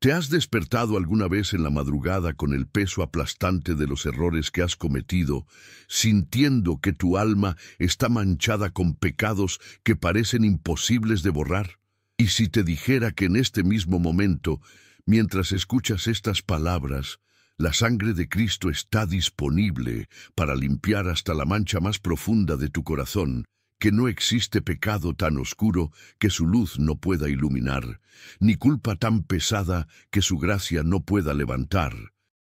¿Te has despertado alguna vez en la madrugada con el peso aplastante de los errores que has cometido, sintiendo que tu alma está manchada con pecados que parecen imposibles de borrar? Y si te dijera que en este mismo momento, mientras escuchas estas palabras, la sangre de Cristo está disponible para limpiar hasta la mancha más profunda de tu corazón, que no existe pecado tan oscuro que su luz no pueda iluminar, ni culpa tan pesada que su gracia no pueda levantar,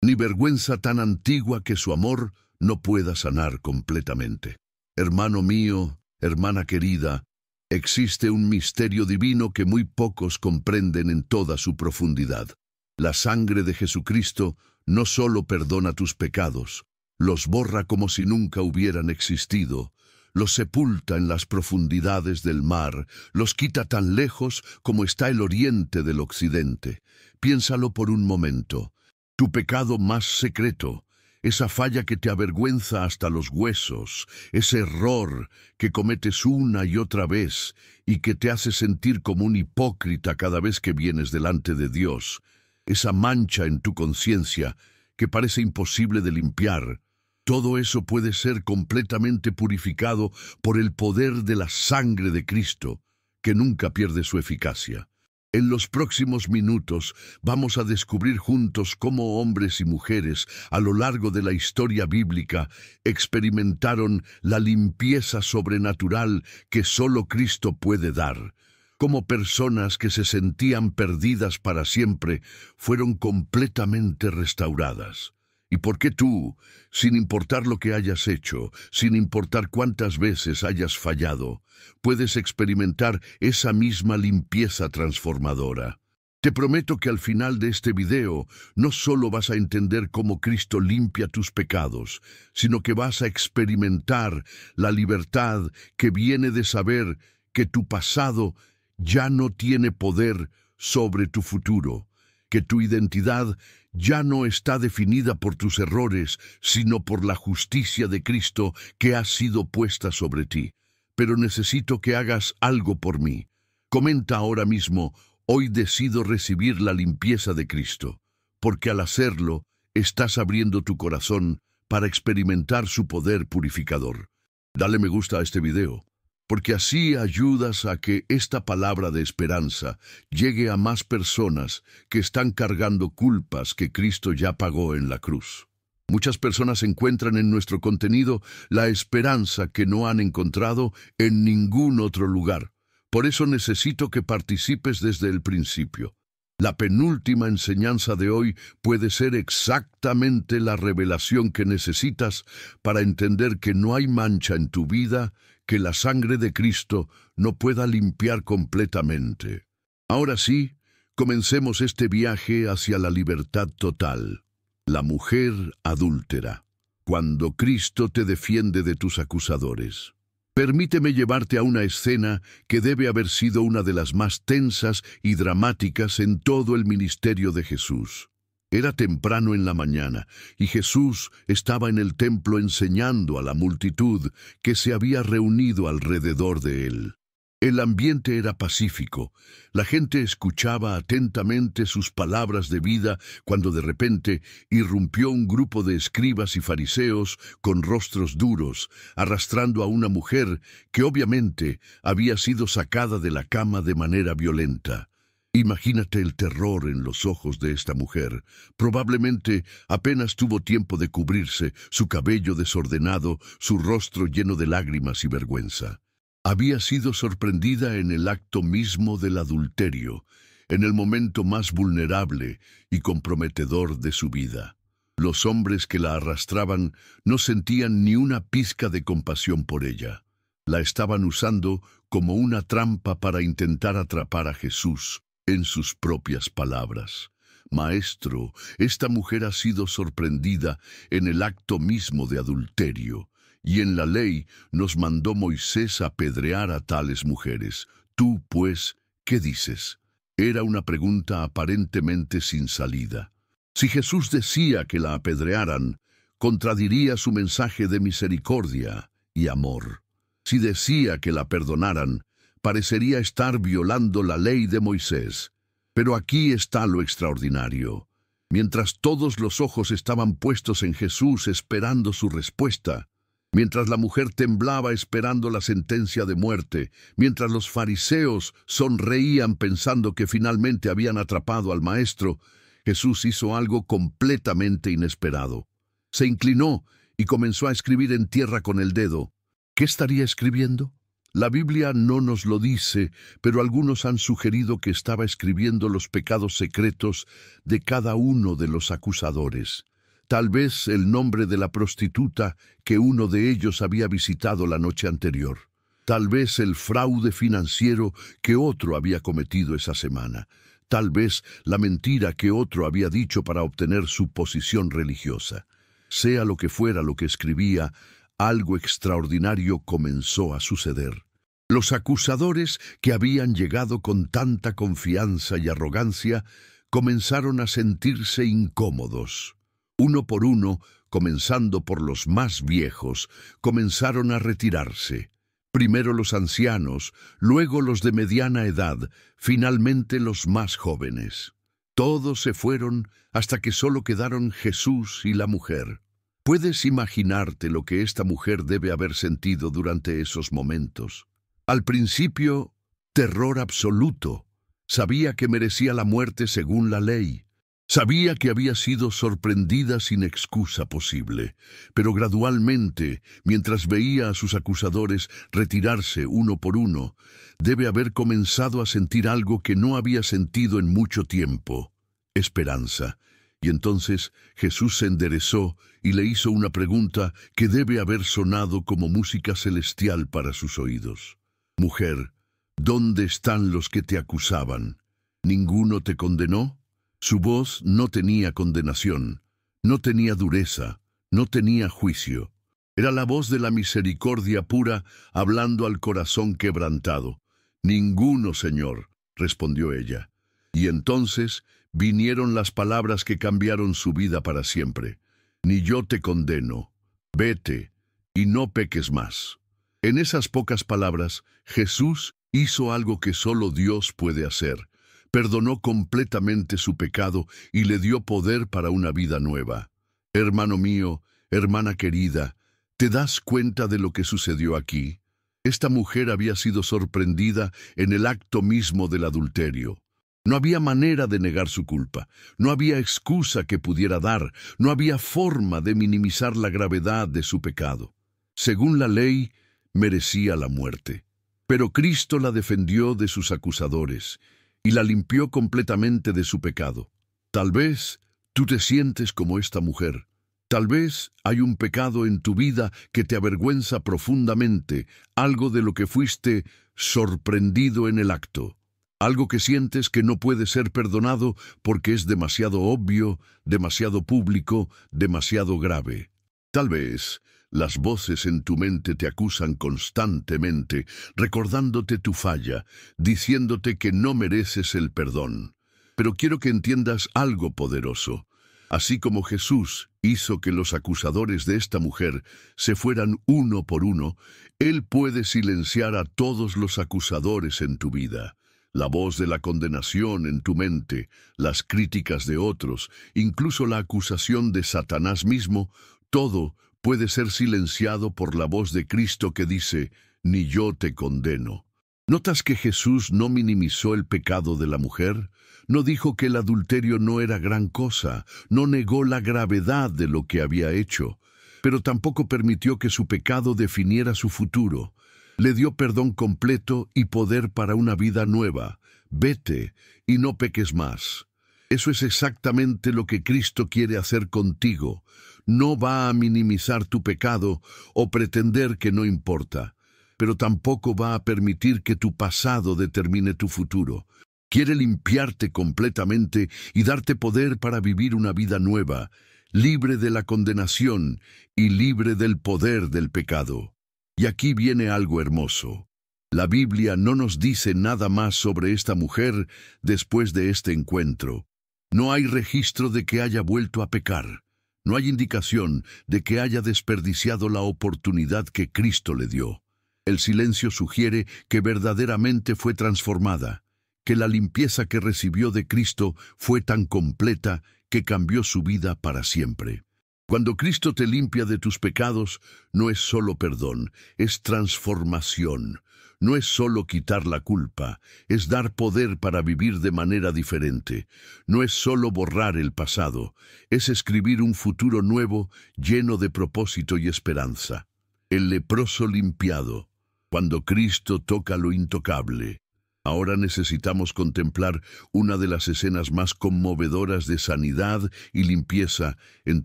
ni vergüenza tan antigua que su amor no pueda sanar completamente? Hermano mío, hermana querida, existe un misterio divino que muy pocos comprenden en toda su profundidad. La sangre de Jesucristo no solo perdona tus pecados, los borra como si nunca hubieran existido, los sepulta en las profundidades del mar, los quita tan lejos como está el oriente del occidente. Piénsalo por un momento. Tu pecado más secreto, esa falla que te avergüenza hasta los huesos, ese error que cometes una y otra vez y que te hace sentir como un hipócrita cada vez que vienes delante de Dios, esa mancha en tu conciencia que parece imposible de limpiar, todo eso puede ser completamente purificado por el poder de la sangre de Cristo, que nunca pierde su eficacia. En los próximos minutos vamos a descubrir juntos cómo hombres y mujeres a lo largo de la historia bíblica experimentaron la limpieza sobrenatural que solo Cristo puede dar. Cómo personas que se sentían perdidas para siempre fueron completamente restauradas. ¿Y por qué tú, sin importar lo que hayas hecho, sin importar cuántas veces hayas fallado, puedes experimentar esa misma limpieza transformadora? Te prometo que al final de este video no solo vas a entender cómo Cristo limpia tus pecados, sino que vas a experimentar la libertad que viene de saber que tu pasado ya no tiene poder sobre tu futuro, que tu identidad ya no está definida por tus errores, sino por la justicia de Cristo que ha sido puesta sobre ti. Pero necesito que hagas algo por mí. Comenta ahora mismo: hoy decido recibir la limpieza de Cristo, porque al hacerlo, estás abriendo tu corazón para experimentar su poder purificador. Dale me gusta a este video, porque así ayudas a que esta palabra de esperanza llegue a más personas que están cargando culpas que Cristo ya pagó en la cruz. Muchas personas encuentran en nuestro contenido la esperanza que no han encontrado en ningún otro lugar. Por eso necesito que participes desde el principio. La penúltima enseñanza de hoy puede ser exactamente la revelación que necesitas para entender que no hay mancha en tu vida que la sangre de Cristo no pueda limpiar completamente. Ahora sí, comencemos este viaje hacia la libertad total. La mujer adúltera. Cuando Cristo te defiende de tus acusadores. Permíteme llevarte a una escena que debe haber sido una de las más tensas y dramáticas en todo el ministerio de Jesús. Era temprano en la mañana, y Jesús estaba en el templo enseñando a la multitud que se había reunido alrededor de él. El ambiente era pacífico. La gente escuchaba atentamente sus palabras de vida cuando de repente irrumpió un grupo de escribas y fariseos con rostros duros, arrastrando a una mujer que obviamente había sido sacada de la cama de manera violenta. Imagínate el terror en los ojos de esta mujer. Probablemente apenas tuvo tiempo de cubrirse, su cabello desordenado, su rostro lleno de lágrimas y vergüenza. Había sido sorprendida en el acto mismo del adulterio, en el momento más vulnerable y comprometedor de su vida. Los hombres que la arrastraban no sentían ni una pizca de compasión por ella. La estaban usando como una trampa para intentar atrapar a Jesús. En sus propias palabras: Maestro, esta mujer ha sido sorprendida en el acto mismo de adulterio, y en la ley nos mandó Moisés apedrear a tales mujeres. Tú, pues, ¿qué dices? Era una pregunta aparentemente sin salida. Si Jesús decía que la apedrearan, contradiría su mensaje de misericordia y amor. Si decía que la perdonaran, parecería estar violando la ley de Moisés. Pero aquí está lo extraordinario. Mientras todos los ojos estaban puestos en Jesús esperando su respuesta, mientras la mujer temblaba esperando la sentencia de muerte, mientras los fariseos sonreían pensando que finalmente habían atrapado al Maestro, Jesús hizo algo completamente inesperado. Se inclinó y comenzó a escribir en tierra con el dedo. ¿Qué estaría escribiendo? La Biblia no nos lo dice, pero algunos han sugerido que estaba escribiendo los pecados secretos de cada uno de los acusadores. Tal vez el nombre de la prostituta que uno de ellos había visitado la noche anterior. Tal vez el fraude financiero que otro había cometido esa semana. Tal vez la mentira que otro había dicho para obtener su posición religiosa. Sea lo que fuera lo que escribía, algo extraordinario comenzó a suceder. Los acusadores que habían llegado con tanta confianza y arrogancia comenzaron a sentirse incómodos. Uno por uno, comenzando por los más viejos, comenzaron a retirarse. Primero los ancianos, luego los de mediana edad, finalmente los más jóvenes. Todos se fueron hasta que solo quedaron Jesús y la mujer. ¿Puedes imaginarte lo que esta mujer debe haber sentido durante esos momentos? Al principio, terror absoluto. Sabía que merecía la muerte según la ley. Sabía que había sido sorprendida sin excusa posible, pero gradualmente, mientras veía a sus acusadores retirarse uno por uno, debe haber comenzado a sentir algo que no había sentido en mucho tiempo: esperanza. Y entonces Jesús se enderezó y le hizo una pregunta que debe haber sonado como música celestial para sus oídos. Mujer, ¿dónde están los que te acusaban? ¿Ninguno te condenó? Su voz no tenía condenación, no tenía dureza, no tenía juicio. Era la voz de la misericordia pura hablando al corazón quebrantado. Ninguno, Señor, respondió ella. Y entonces vinieron las palabras que cambiaron su vida para siempre. Ni yo te condeno. Vete y no peques más. En esas pocas palabras, Jesús hizo algo que solo Dios puede hacer. Perdonó completamente su pecado y le dio poder para una vida nueva. Hermano mío, hermana querida, ¿te das cuenta de lo que sucedió aquí? Esta mujer había sido sorprendida en el acto mismo del adulterio. No había manera de negar su culpa, no había excusa que pudiera dar, no había forma de minimizar la gravedad de su pecado. Según la ley, merecía la muerte. Pero Cristo la defendió de sus acusadores y la limpió completamente de su pecado. Tal vez tú te sientes como esta mujer. Tal vez hay un pecado en tu vida que te avergüenza profundamente, algo de lo que fuiste sorprendido en el acto. Algo que sientes que no puede ser perdonado porque es demasiado obvio, demasiado público, demasiado grave. Tal vez las voces en tu mente te acusan constantemente, recordándote tu falla, diciéndote que no mereces el perdón. Pero quiero que entiendas algo poderoso. Así como Jesús hizo que los acusadores de esta mujer se fueran uno por uno, Él puede silenciar a todos los acusadores en tu vida. La voz de la condenación en tu mente, las críticas de otros, incluso la acusación de Satanás mismo, todo puede ser silenciado por la voz de Cristo que dice: «Ni yo te condeno». ¿Notas que Jesús no minimizó el pecado de la mujer? No dijo que el adulterio no era gran cosa, no negó la gravedad de lo que había hecho, pero tampoco permitió que su pecado definiera su futuro. Le dio perdón completo y poder para una vida nueva. Vete y no peques más. Eso es exactamente lo que Cristo quiere hacer contigo. No va a minimizar tu pecado o pretender que no importa, pero tampoco va a permitir que tu pasado determine tu futuro. Quiere limpiarte completamente y darte poder para vivir una vida nueva, libre de la condenación y libre del poder del pecado. Y aquí viene algo hermoso. La Biblia no nos dice nada más sobre esta mujer después de este encuentro. No hay registro de que haya vuelto a pecar. No hay indicación de que haya desperdiciado la oportunidad que Cristo le dio. El silencio sugiere que verdaderamente fue transformada. que la limpieza que recibió de Cristo fue tan completa que cambió su vida para siempre. Cuando Cristo te limpia de tus pecados, no es solo perdón, es transformación. No es solo quitar la culpa, es dar poder para vivir de manera diferente. No es solo borrar el pasado, es escribir un futuro nuevo lleno de propósito y esperanza. El leproso limpiado, cuando Cristo toca lo intocable. Ahora necesitamos contemplar una de las escenas más conmovedoras de sanidad y limpieza en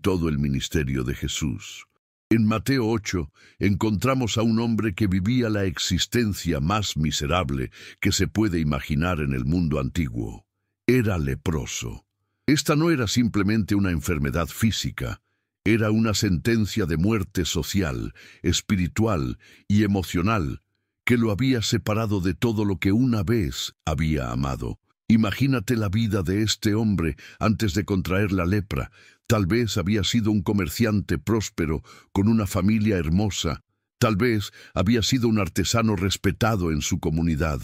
todo el ministerio de Jesús. En Mateo 8 encontramos a un hombre que vivía la existencia más miserable que se puede imaginar en el mundo antiguo. Era leproso. Esta no era simplemente una enfermedad física, era una sentencia de muerte social, espiritual y emocional que lo había separado de todo lo que una vez había amado. Imagínate la vida de este hombre antes de contraer la lepra. Tal vez había sido un comerciante próspero, con una familia hermosa. Tal vez había sido un artesano respetado en su comunidad.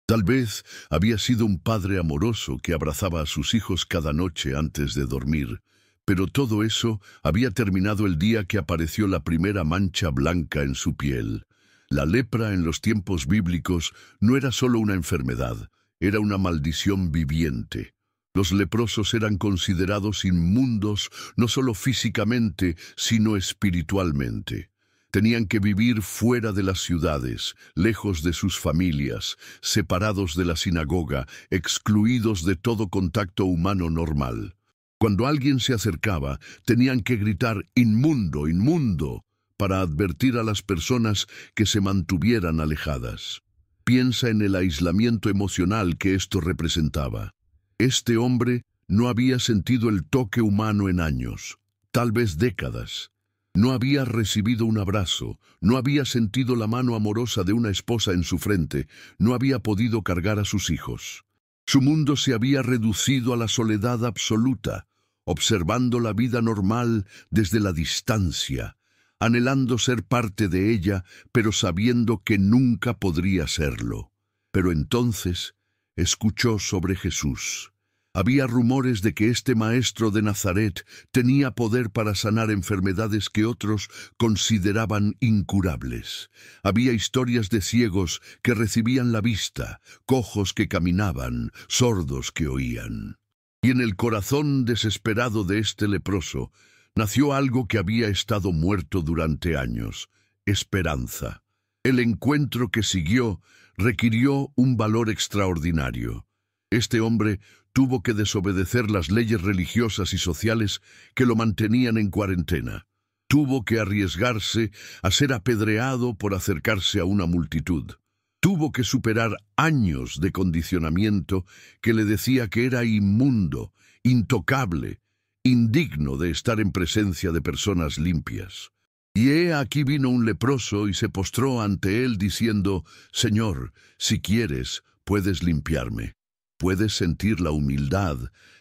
Tal vez había sido un padre amoroso que abrazaba a sus hijos cada noche antes de dormir. Pero todo eso había terminado el día que apareció la primera mancha blanca en su piel. La lepra en los tiempos bíblicos no era solo una enfermedad, era una maldición viviente. Los leprosos eran considerados inmundos no solo físicamente, sino espiritualmente. Tenían que vivir fuera de las ciudades, lejos de sus familias, separados de la sinagoga, excluidos de todo contacto humano normal. Cuando alguien se acercaba, tenían que gritar «inmundo, inmundo», para advertir a las personas que se mantuvieran alejadas. Piensa en el aislamiento emocional que esto representaba. Este hombre no había sentido el toque humano en años, tal vez décadas. No había recibido un abrazo, no había sentido la mano amorosa de una esposa en su frente, no había podido cargar a sus hijos. Su mundo se había reducido a la soledad absoluta, observando la vida normal desde la distancia, anhelando ser parte de ella, pero sabiendo que nunca podría serlo. Pero entonces escuchó sobre Jesús. Había rumores de que este maestro de Nazaret tenía poder para sanar enfermedades que otros consideraban incurables. Había historias de ciegos que recibían la vista, cojos que caminaban, sordos que oían. Y en el corazón desesperado de este leproso nació algo que había estado muerto durante años: esperanza. El encuentro que siguió requirió un valor extraordinario. Este hombre tuvo que desobedecer las leyes religiosas y sociales que lo mantenían en cuarentena. Tuvo que arriesgarse a ser apedreado por acercarse a una multitud. Tuvo que superar años de condicionamiento que le decía que era inmundo, intocable, indigno de estar en presencia de personas limpias. Y aquí vino un leproso y se postró ante él diciendo: «Señor, si quieres, puedes limpiarme». Puedes sentir la humildad,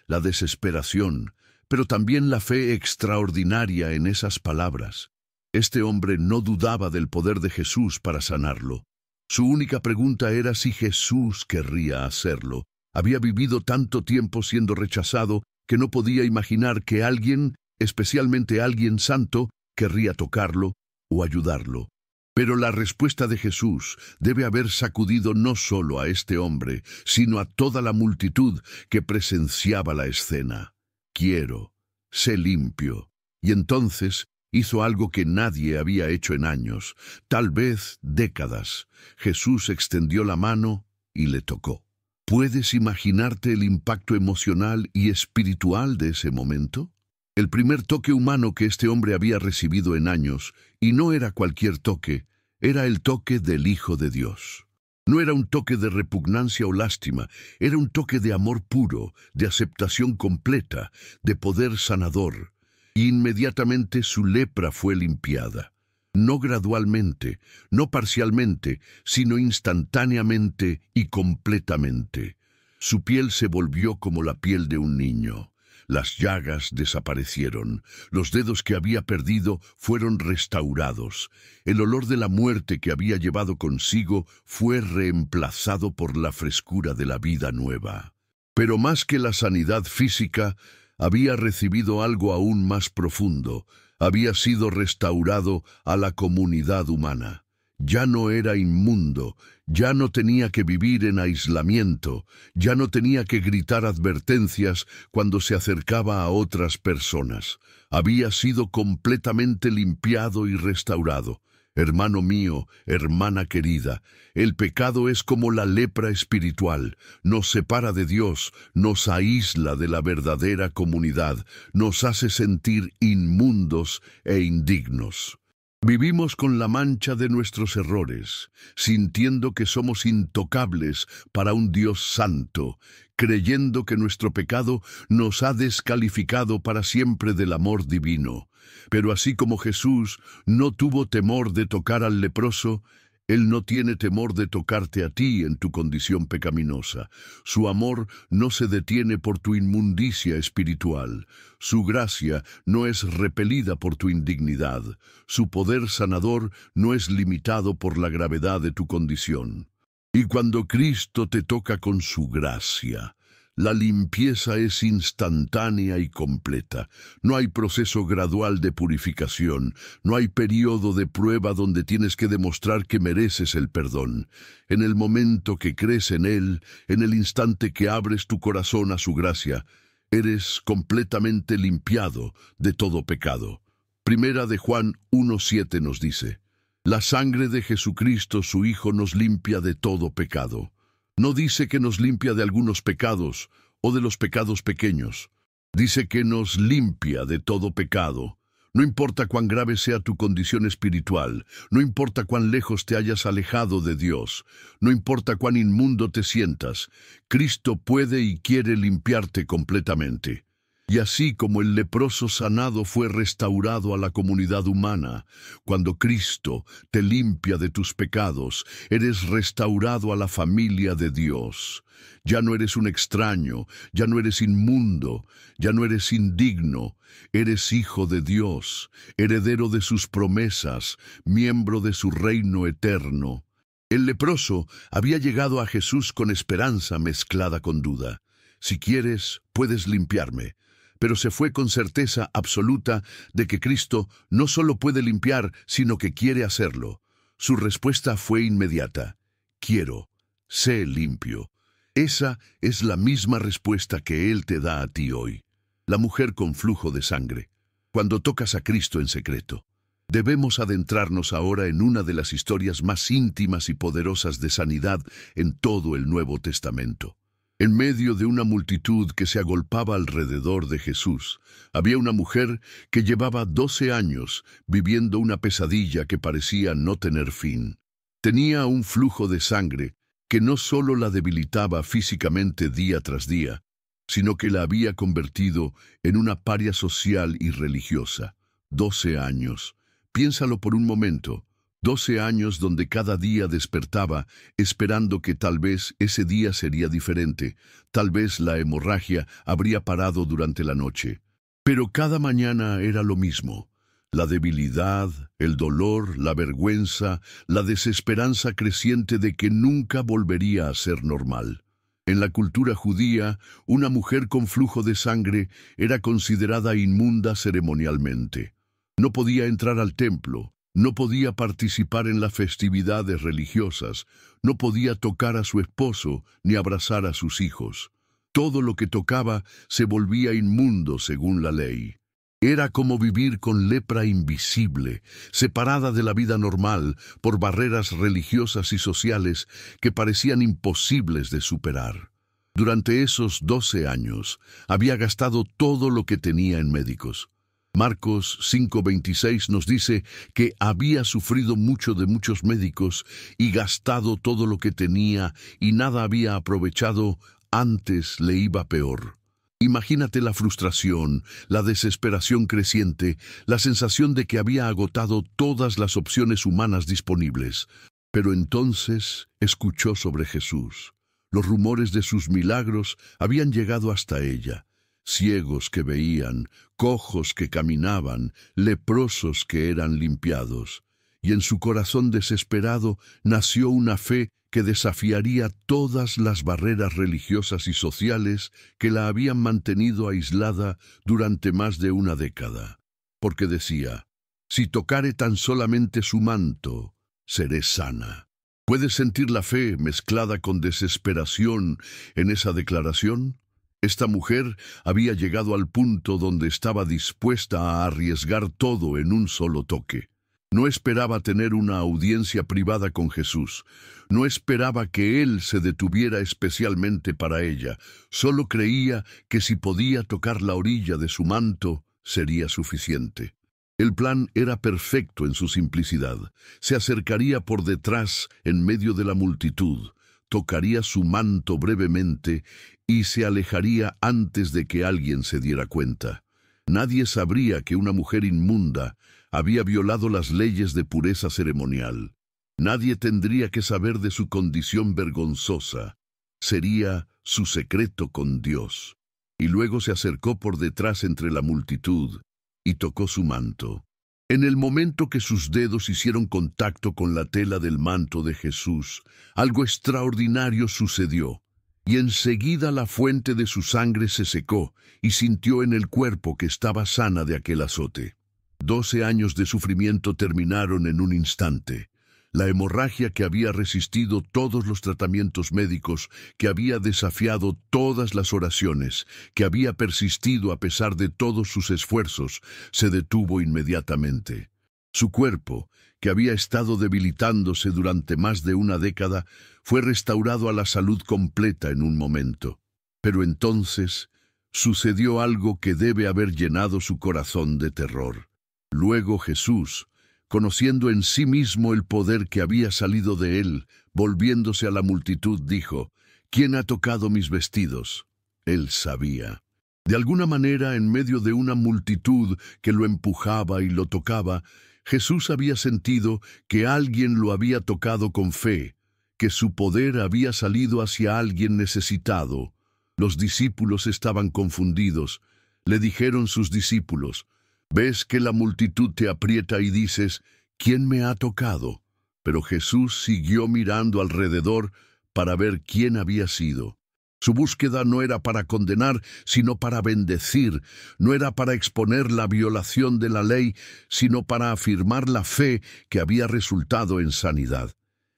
la desesperación, pero también la fe extraordinaria en esas palabras. Este hombre no dudaba del poder de Jesús para sanarlo. Su única pregunta era si Jesús querría hacerlo. Había vivido tanto tiempo siendo rechazado que no podía imaginar que alguien, especialmente alguien santo, querría tocarlo o ayudarlo. Pero la respuesta de Jesús debe haber sacudido no solo a este hombre, sino a toda la multitud que presenciaba la escena. «Quiero, sé limpio». Y entonces hizo algo que nadie había hecho en años, tal vez décadas. Jesús extendió la mano y le tocó. ¿Puedes imaginarte el impacto emocional y espiritual de ese momento? El primer toque humano que este hombre había recibido en años, y no era cualquier toque, era el toque del Hijo de Dios. No era un toque de repugnancia o lástima, era un toque de amor puro, de aceptación completa, de poder sanador. Y inmediatamente su lepra fue limpiada. No gradualmente, no parcialmente, sino instantáneamente y completamente. Su piel se volvió como la piel de un niño. Las llagas desaparecieron, los dedos que había perdido fueron restaurados. El olor de la muerte que había llevado consigo fue reemplazado por la frescura de la vida nueva. Pero más que la sanidad física, había recibido algo aún más profundo. Había sido restaurado a la comunidad humana. Ya no era inmundo, ya no tenía que vivir en aislamiento, ya no tenía que gritar advertencias cuando se acercaba a otras personas. Había sido completamente limpiado y restaurado. Hermano mío, hermana querida, el pecado es como la lepra espiritual. Nos separa de Dios, nos aísla de la verdadera comunidad, nos hace sentir inmundos e indignos. Vivimos con la mancha de nuestros errores, sintiendo que somos intocables para un Dios santo, creyendo que nuestro pecado nos ha descalificado para siempre del amor divino. Pero así como Jesús no tuvo temor de tocar al leproso, Él no tiene temor de tocarte a ti en tu condición pecaminosa. Su amor no se detiene por tu inmundicia espiritual. Su gracia no es repelida por tu indignidad. Su poder sanador no es limitado por la gravedad de tu condición. Y cuando Cristo te toca con su gracia, la limpieza es instantánea y completa. No hay proceso gradual de purificación. No hay periodo de prueba donde tienes que demostrar que mereces el perdón. En el momento que crees en Él, en el instante que abres tu corazón a su gracia, eres completamente limpiado de todo pecado. Primera de Juan 1:7 nos dice: la sangre de Jesucristo, su Hijo, nos limpia de todo pecado. No dice que nos limpia de algunos pecados o de los pecados pequeños. Dice que nos limpia de todo pecado. No importa cuán grave sea tu condición espiritual, no importa cuán lejos te hayas alejado de Dios, no importa cuán inmundo te sientas, Cristo puede y quiere limpiarte completamente. Y así como el leproso sanado fue restaurado a la comunidad humana, cuando Cristo te limpia de tus pecados, eres restaurado a la familia de Dios. Ya no eres un extraño, ya no eres inmundo, ya no eres indigno, eres hijo de Dios, heredero de sus promesas, miembro de su reino eterno. El leproso había llegado a Jesús con esperanza mezclada con duda. Si quieres, puedes limpiarme. Pero se fue con certeza absoluta de que Cristo no solo puede limpiar, sino que quiere hacerlo. Su respuesta fue inmediata: quiero, sé limpio. Esa es la misma respuesta que Él te da a ti hoy. La mujer con flujo de sangre. Cuando tocas a Cristo en secreto. Debemos adentrarnos ahora en una de las historias más íntimas y poderosas de sanidad en todo el Nuevo Testamento. En medio de una multitud que se agolpaba alrededor de Jesús, había una mujer que llevaba 12 años viviendo una pesadilla que parecía no tener fin. Tenía un flujo de sangre que no solo la debilitaba físicamente día tras día, sino que la había convertido en una paria social y religiosa. 12 años. Piénsalo por un momento. 12 años donde cada día despertaba esperando que tal vez ese día sería diferente, tal vez la hemorragia habría parado durante la noche. Pero cada mañana era lo mismo. La debilidad, el dolor, la vergüenza, la desesperanza creciente de que nunca volvería a ser normal. En la cultura judía, una mujer con flujo de sangre era considerada inmunda ceremonialmente. No podía entrar al templo. No podía participar en las festividades religiosas, no podía tocar a su esposo ni abrazar a sus hijos. Todo lo que tocaba se volvía inmundo según la ley. Era como vivir con lepra invisible, separada de la vida normal por barreras religiosas y sociales que parecían imposibles de superar. Durante esos 12 años había gastado todo lo que tenía en médicos. Marcos 5:26 nos dice que había sufrido mucho de muchos médicos y gastado todo lo que tenía y nada había aprovechado, antes le iba peor. Imagínate la frustración, la desesperación creciente, la sensación de que había agotado todas las opciones humanas disponibles. Pero entonces escuchó sobre Jesús. Los rumores de sus milagros habían llegado hasta ella. ciegos que veían, cojos que caminaban, leprosos que eran limpiados. Y en su corazón desesperado nació una fe que desafiaría todas las barreras religiosas y sociales que la habían mantenido aislada durante más de una década. Porque decía, si tocare tan solamente su manto, seré sana. ¿Puedes sentir la fe mezclada con desesperación en esa declaración? Esta mujer había llegado al punto donde estaba dispuesta a arriesgar todo en un solo toque. No esperaba tener una audiencia privada con Jesús. No esperaba que Él se detuviera especialmente para ella. Solo creía que si podía tocar la orilla de su manto, sería suficiente. El plan era perfecto en su simplicidad. Se acercaría por detrás en medio de la multitud, tocaría su manto brevemente y se alejaría antes de que alguien se diera cuenta. Nadie sabría que una mujer inmunda había violado las leyes de pureza ceremonial. Nadie tendría que saber de su condición vergonzosa. Sería su secreto con Dios. Y luego se acercó por detrás entre la multitud y tocó su manto. En el momento que sus dedos hicieron contacto con la tela del manto de Jesús, algo extraordinario sucedió. Y enseguida la fuente de su sangre se secó y sintió en el cuerpo que estaba sana de aquel azote. 12 años de sufrimiento terminaron en un instante. La hemorragia que había resistido todos los tratamientos médicos, que había desafiado todas las oraciones, que había persistido a pesar de todos sus esfuerzos, se detuvo inmediatamente. Su cuerpo, que había estado debilitándose durante más de una década, fue restaurado a la salud completa en un momento. Pero entonces sucedió algo que debe haber llenado su corazón de terror. Luego Jesús, conociendo en sí mismo el poder que había salido de él, volviéndose a la multitud, dijo, ¿quién ha tocado mis vestidos? Él sabía. De alguna manera, en medio de una multitud que lo empujaba y lo tocaba, Jesús había sentido que alguien lo había tocado con fe, que su poder había salido hacia alguien necesitado. Los discípulos estaban confundidos. Le dijeron sus discípulos, «¿Ves que la multitud te aprieta y dices, ¿quién me ha tocado?» Pero Jesús siguió mirando alrededor para ver quién había sido. Su búsqueda no era para condenar, sino para bendecir. No era para exponer la violación de la ley, sino para afirmar la fe que había resultado en sanidad.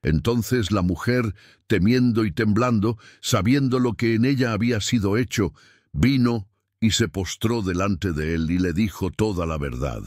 Entonces la mujer, temiendo y temblando, sabiendo lo que en ella había sido hecho, vino y se postró delante de él y le dijo toda la verdad.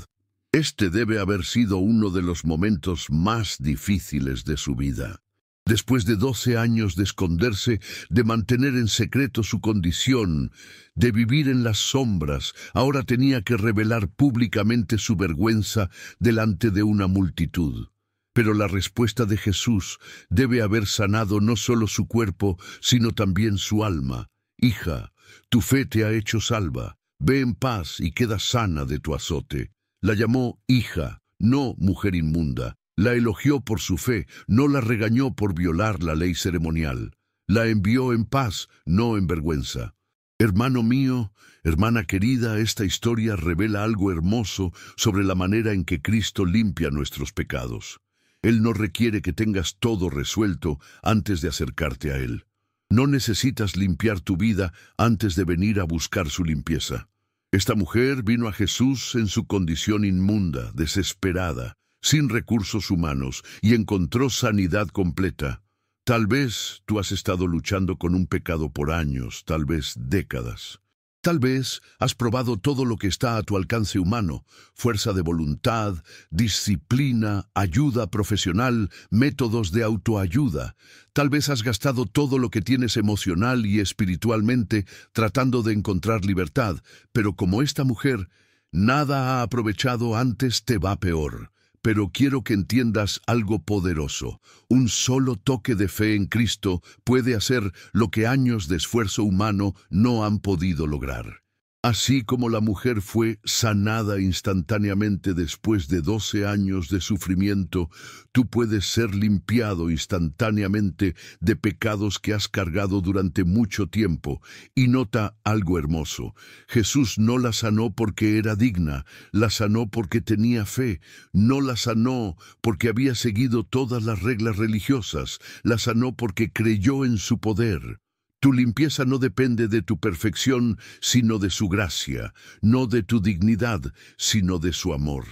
Este debe haber sido uno de los momentos más difíciles de su vida. Después de 12 años de esconderse, de mantener en secreto su condición, de vivir en las sombras, ahora tenía que revelar públicamente su vergüenza delante de una multitud. Pero la respuesta de Jesús debe haber sanado no solo su cuerpo, sino también su alma. «Hija, tu fe te ha hecho salva. Ve en paz y queda sana de tu azote». La llamó hija, no mujer inmunda. La elogió por su fe, no la regañó por violar la ley ceremonial. La envió en paz, no en vergüenza. Hermano mío, hermana querida, esta historia revela algo hermoso sobre la manera en que Cristo limpia nuestros pecados. Él no requiere que tengas todo resuelto antes de acercarte a Él. No necesitas limpiar tu vida antes de venir a buscar su limpieza. Esta mujer vino a Jesús en su condición inmunda, desesperada, sin recursos humanos, y encontró sanidad completa. Tal vez tú has estado luchando con un pecado por años, tal vez décadas. Tal vez has probado todo lo que está a tu alcance humano, fuerza de voluntad, disciplina, ayuda profesional, métodos de autoayuda. Tal vez has gastado todo lo que tienes emocional y espiritualmente tratando de encontrar libertad, pero como esta mujer, nada ha aprovechado, antes te va peor. Pero quiero que entiendas algo poderoso. Un solo toque de fe en Cristo puede hacer lo que años de esfuerzo humano no han podido lograr. Así como la mujer fue sanada instantáneamente después de 12 años de sufrimiento, tú puedes ser limpiado instantáneamente de pecados que has cargado durante mucho tiempo. Y nota algo hermoso: Jesús no la sanó porque era digna, la sanó porque tenía fe, no la sanó porque había seguido todas las reglas religiosas, la sanó porque creyó en su poder. Tu limpieza no depende de tu perfección, sino de su gracia, no de tu dignidad, sino de su amor.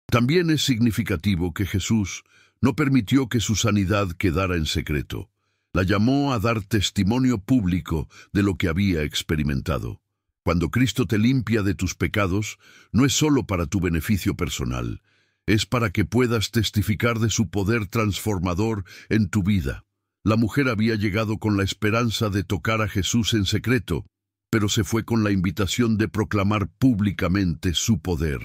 También es significativo que Jesús no permitió que su sanidad quedara en secreto. La llamó a dar testimonio público de lo que había experimentado. Cuando Cristo te limpia de tus pecados, no es solo para tu beneficio personal, es para que puedas testificar de su poder transformador en tu vida. La mujer había llegado con la esperanza de tocar a Jesús en secreto, pero se fue con la invitación de proclamar públicamente su poder.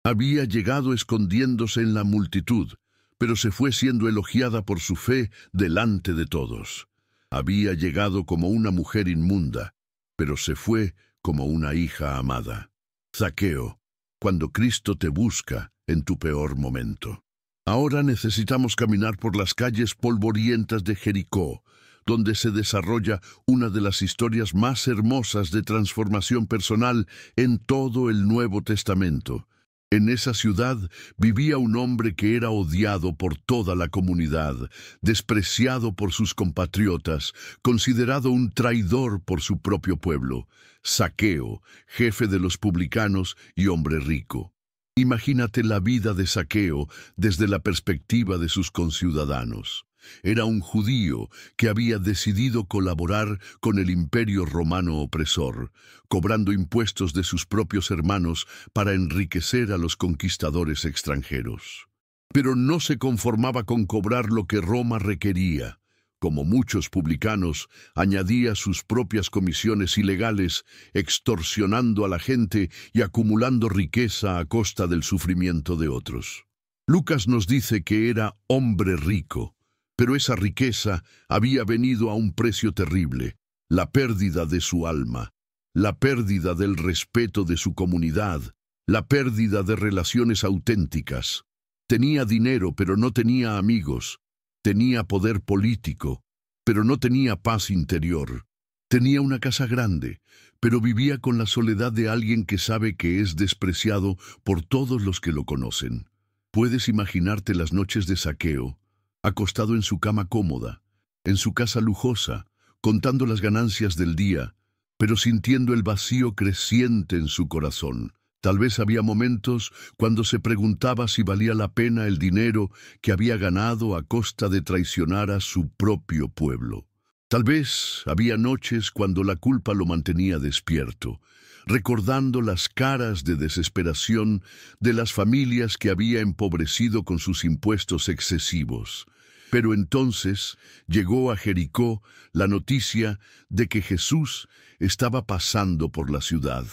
Había llegado escondiéndose en la multitud, pero se fue siendo elogiada por su fe delante de todos. Había llegado como una mujer inmunda, pero se fue como una hija amada. Zaqueo, cuando Cristo te busca en tu peor momento. Ahora necesitamos caminar por las calles polvorientas de Jericó, donde se desarrolla una de las historias más hermosas de transformación personal en todo el Nuevo Testamento. En esa ciudad vivía un hombre que era odiado por toda la comunidad, despreciado por sus compatriotas, considerado un traidor por su propio pueblo: Zaqueo, jefe de los publicanos y hombre rico. Imagínate la vida de Zaqueo desde la perspectiva de sus conciudadanos. Era un judío que había decidido colaborar con el imperio romano opresor, cobrando impuestos de sus propios hermanos para enriquecer a los conquistadores extranjeros. Pero no se conformaba con cobrar lo que Roma requería. Como muchos publicanos, añadía sus propias comisiones ilegales, extorsionando a la gente y acumulando riqueza a costa del sufrimiento de otros. Lucas nos dice que era hombre rico, pero esa riqueza había venido a un precio terrible: la pérdida de su alma, la pérdida del respeto de su comunidad, la pérdida de relaciones auténticas. Tenía dinero, pero no tenía amigos. Tenía poder político, pero no tenía paz interior. Tenía una casa grande, pero vivía con la soledad de alguien que sabe que es despreciado por todos los que lo conocen. Puedes imaginarte las noches de Zaqueo, acostado en su cama cómoda, en su casa lujosa, contando las ganancias del día, pero sintiendo el vacío creciente en su corazón. Tal vez había momentos cuando se preguntaba si valía la pena el dinero que había ganado a costa de traicionar a su propio pueblo. Tal vez había noches cuando la culpa lo mantenía despierto, recordando las caras de desesperación de las familias que había empobrecido con sus impuestos excesivos. Pero entonces llegó a Jericó la noticia de que Jesús estaba pasando por la ciudad.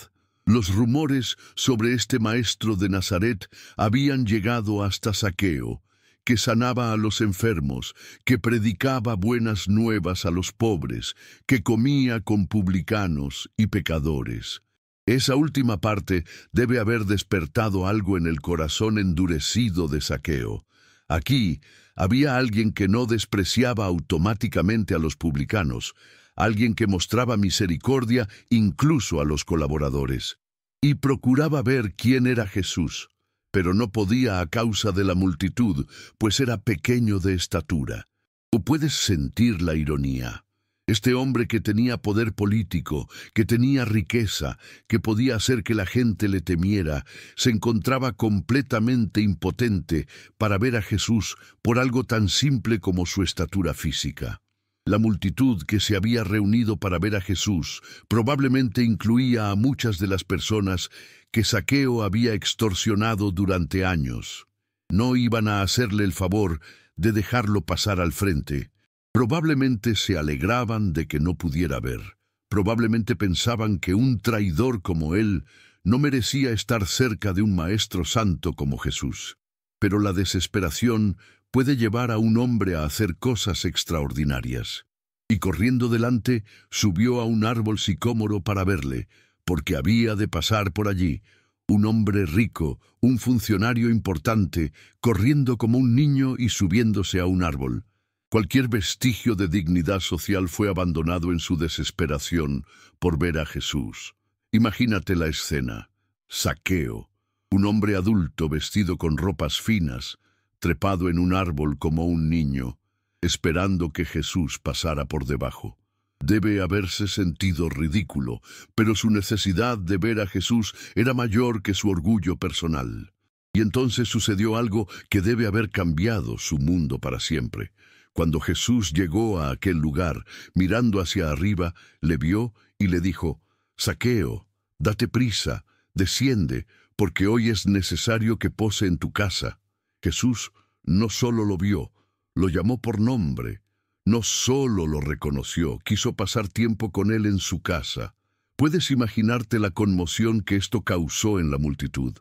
Los rumores sobre este maestro de Nazaret habían llegado hasta Zaqueo, que sanaba a los enfermos, que predicaba buenas nuevas a los pobres, que comía con publicanos y pecadores. Esa última parte debe haber despertado algo en el corazón endurecido de Zaqueo. Aquí había alguien que no despreciaba automáticamente a los publicanos, alguien que mostraba misericordia incluso a los colaboradores, y procuraba ver quién era Jesús, pero no podía a causa de la multitud, pues era pequeño de estatura. ¿O puedes sentir la ironía? Este hombre que tenía poder político, que tenía riqueza, que podía hacer que la gente le temiera, se encontraba completamente impotente para ver a Jesús por algo tan simple como su estatura física. La multitud que se había reunido para ver a Jesús probablemente incluía a muchas de las personas que Zaqueo había extorsionado durante años. No iban a hacerle el favor de dejarlo pasar al frente. Probablemente se alegraban de que no pudiera ver. Probablemente pensaban que un traidor como él no merecía estar cerca de un maestro santo como Jesús. Pero la desesperación puede llevar a un hombre a hacer cosas extraordinarias. Y corriendo delante, subió a un árbol sicómoro para verle, porque había de pasar por allí un hombre rico, un funcionario importante, corriendo como un niño y subiéndose a un árbol. Cualquier vestigio de dignidad social fue abandonado en su desesperación por ver a Jesús. Imagínate la escena. Zaqueo, un hombre adulto vestido con ropas finas, trepado en un árbol como un niño, esperando que Jesús pasara por debajo. Debe haberse sentido ridículo, pero su necesidad de ver a Jesús era mayor que su orgullo personal. Y entonces sucedió algo que debe haber cambiado su mundo para siempre. Cuando Jesús llegó a aquel lugar, mirando hacia arriba, le vio y le dijo: «Zaqueo, date prisa, desciende, porque hoy es necesario que pose en tu casa». Jesús no solo lo vio, lo llamó por nombre. No solo lo reconoció, quiso pasar tiempo con él en su casa. ¿Puedes imaginarte la conmoción que esto causó en la multitud?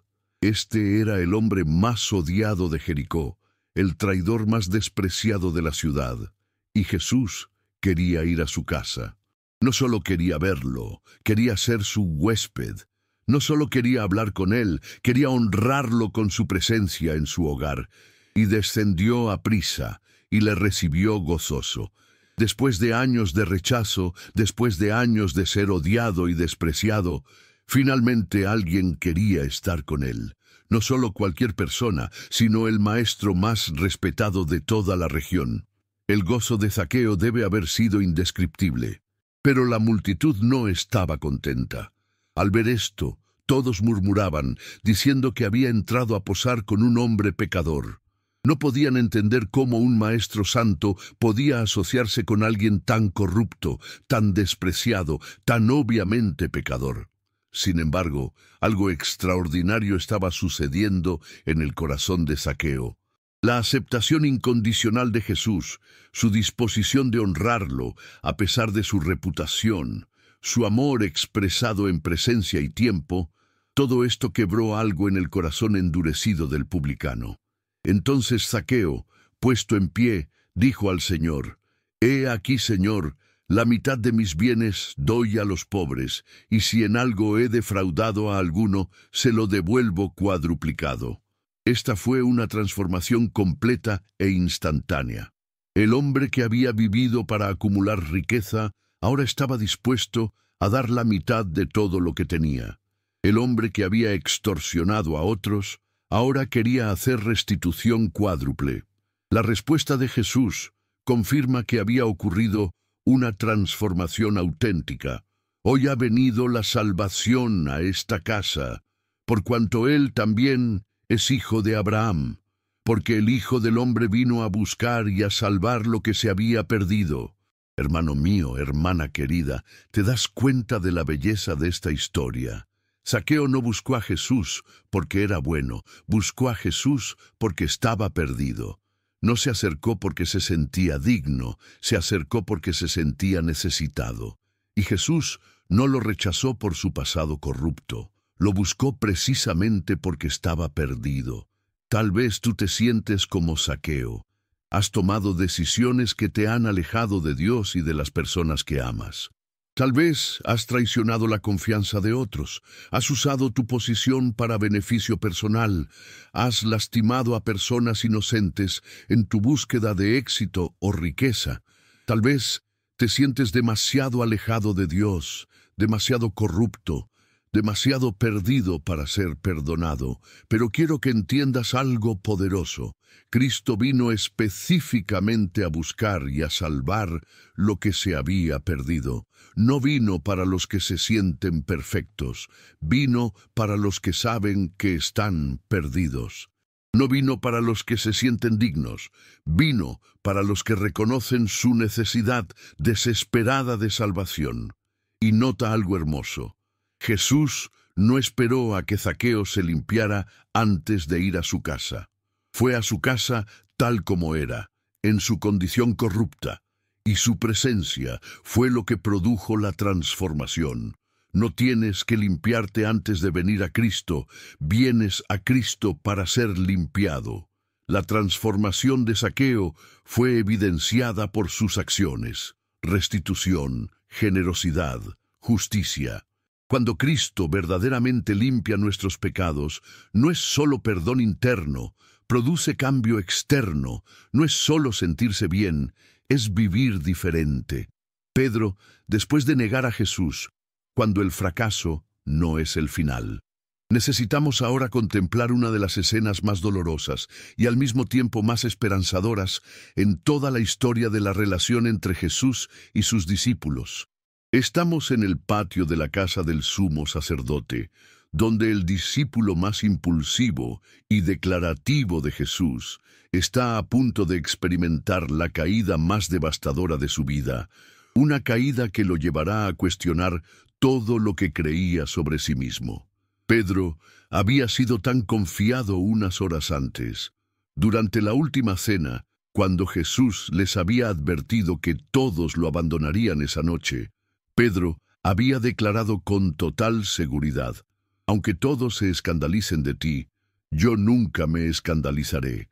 Este era el hombre más odiado de Jericó, el traidor más despreciado de la ciudad, y Jesús quería ir a su casa. No solo quería verlo, quería ser su huésped. No solo quería hablar con él, quería honrarlo con su presencia en su hogar. Y descendió a prisa, y le recibió gozoso. Después de años de rechazo, después de años de ser odiado y despreciado, finalmente alguien quería estar con él. No solo cualquier persona, sino el maestro más respetado de toda la región. El gozo de Zaqueo debe haber sido indescriptible. Pero la multitud no estaba contenta. Al ver esto, todos murmuraban, diciendo que había entrado a posar con un hombre pecador. No podían entender cómo un maestro santo podía asociarse con alguien tan corrupto, tan despreciado, tan obviamente pecador. Sin embargo, algo extraordinario estaba sucediendo en el corazón de Zaqueo. La aceptación incondicional de Jesús, su disposición de honrarlo a pesar de su reputación, su amor expresado en presencia y tiempo, todo esto quebró algo en el corazón endurecido del publicano. Entonces Zaqueo, puesto en pie, dijo al Señor: «He aquí, Señor, la mitad de mis bienes doy a los pobres, y si en algo he defraudado a alguno, se lo devuelvo cuadruplicado». Esta fue una transformación completa e instantánea. El hombre que había vivido para acumular riqueza, ahora estaba dispuesto a dar la mitad de todo lo que tenía. El hombre que había extorsionado a otros, ahora quería hacer restitución cuádruple. La respuesta de Jesús confirma que había ocurrido una transformación auténtica. Hoy ha venido la salvación a esta casa, por cuanto él también es hijo de Abraham, porque el Hijo del Hombre vino a buscar y a salvar lo que se había perdido. Hermano mío, hermana querida, ¿te das cuenta de la belleza de esta historia? Zaqueo no buscó a Jesús porque era bueno, buscó a Jesús porque estaba perdido. No se acercó porque se sentía digno, se acercó porque se sentía necesitado. Y Jesús no lo rechazó por su pasado corrupto, lo buscó precisamente porque estaba perdido. Tal vez tú te sientes como Zaqueo. Has tomado decisiones que te han alejado de Dios y de las personas que amas. Tal vez has traicionado la confianza de otros, has usado tu posición para beneficio personal, has lastimado a personas inocentes en tu búsqueda de éxito o riqueza. Tal vez te sientes demasiado alejado de Dios, demasiado corrupto, demasiado perdido para ser perdonado, pero quiero que entiendas algo poderoso. Cristo vino específicamente a buscar y a salvar lo que se había perdido. No vino para los que se sienten perfectos, vino para los que saben que están perdidos. No vino para los que se sienten dignos, vino para los que reconocen su necesidad desesperada de salvación. Y nota algo hermoso. Jesús no esperó a que Zaqueo se limpiara antes de ir a su casa. Fue a su casa tal como era, en su condición corrupta, y su presencia fue lo que produjo la transformación. No tienes que limpiarte antes de venir a Cristo, vienes a Cristo para ser limpiado. La transformación de Zaqueo fue evidenciada por sus acciones: restitución, generosidad, justicia. Cuando Cristo verdaderamente limpia nuestros pecados, no es solo perdón interno, produce cambio externo, no es solo sentirse bien, es vivir diferente. Pedro, después de negar a Jesús, cuando el fracaso no es el final. Necesitamos ahora contemplar una de las escenas más dolorosas y al mismo tiempo más esperanzadoras en toda la historia de la relación entre Jesús y sus discípulos. Estamos en el patio de la casa del sumo sacerdote, donde el discípulo más impulsivo y declarativo de Jesús está a punto de experimentar la caída más devastadora de su vida, una caída que lo llevará a cuestionar todo lo que creía sobre sí mismo. Pedro había sido tan confiado unas horas antes. Durante la última cena, cuando Jesús les había advertido que todos lo abandonarían esa noche, Pedro había declarado con total seguridad: aunque todos se escandalicen de ti, yo nunca me escandalizaré.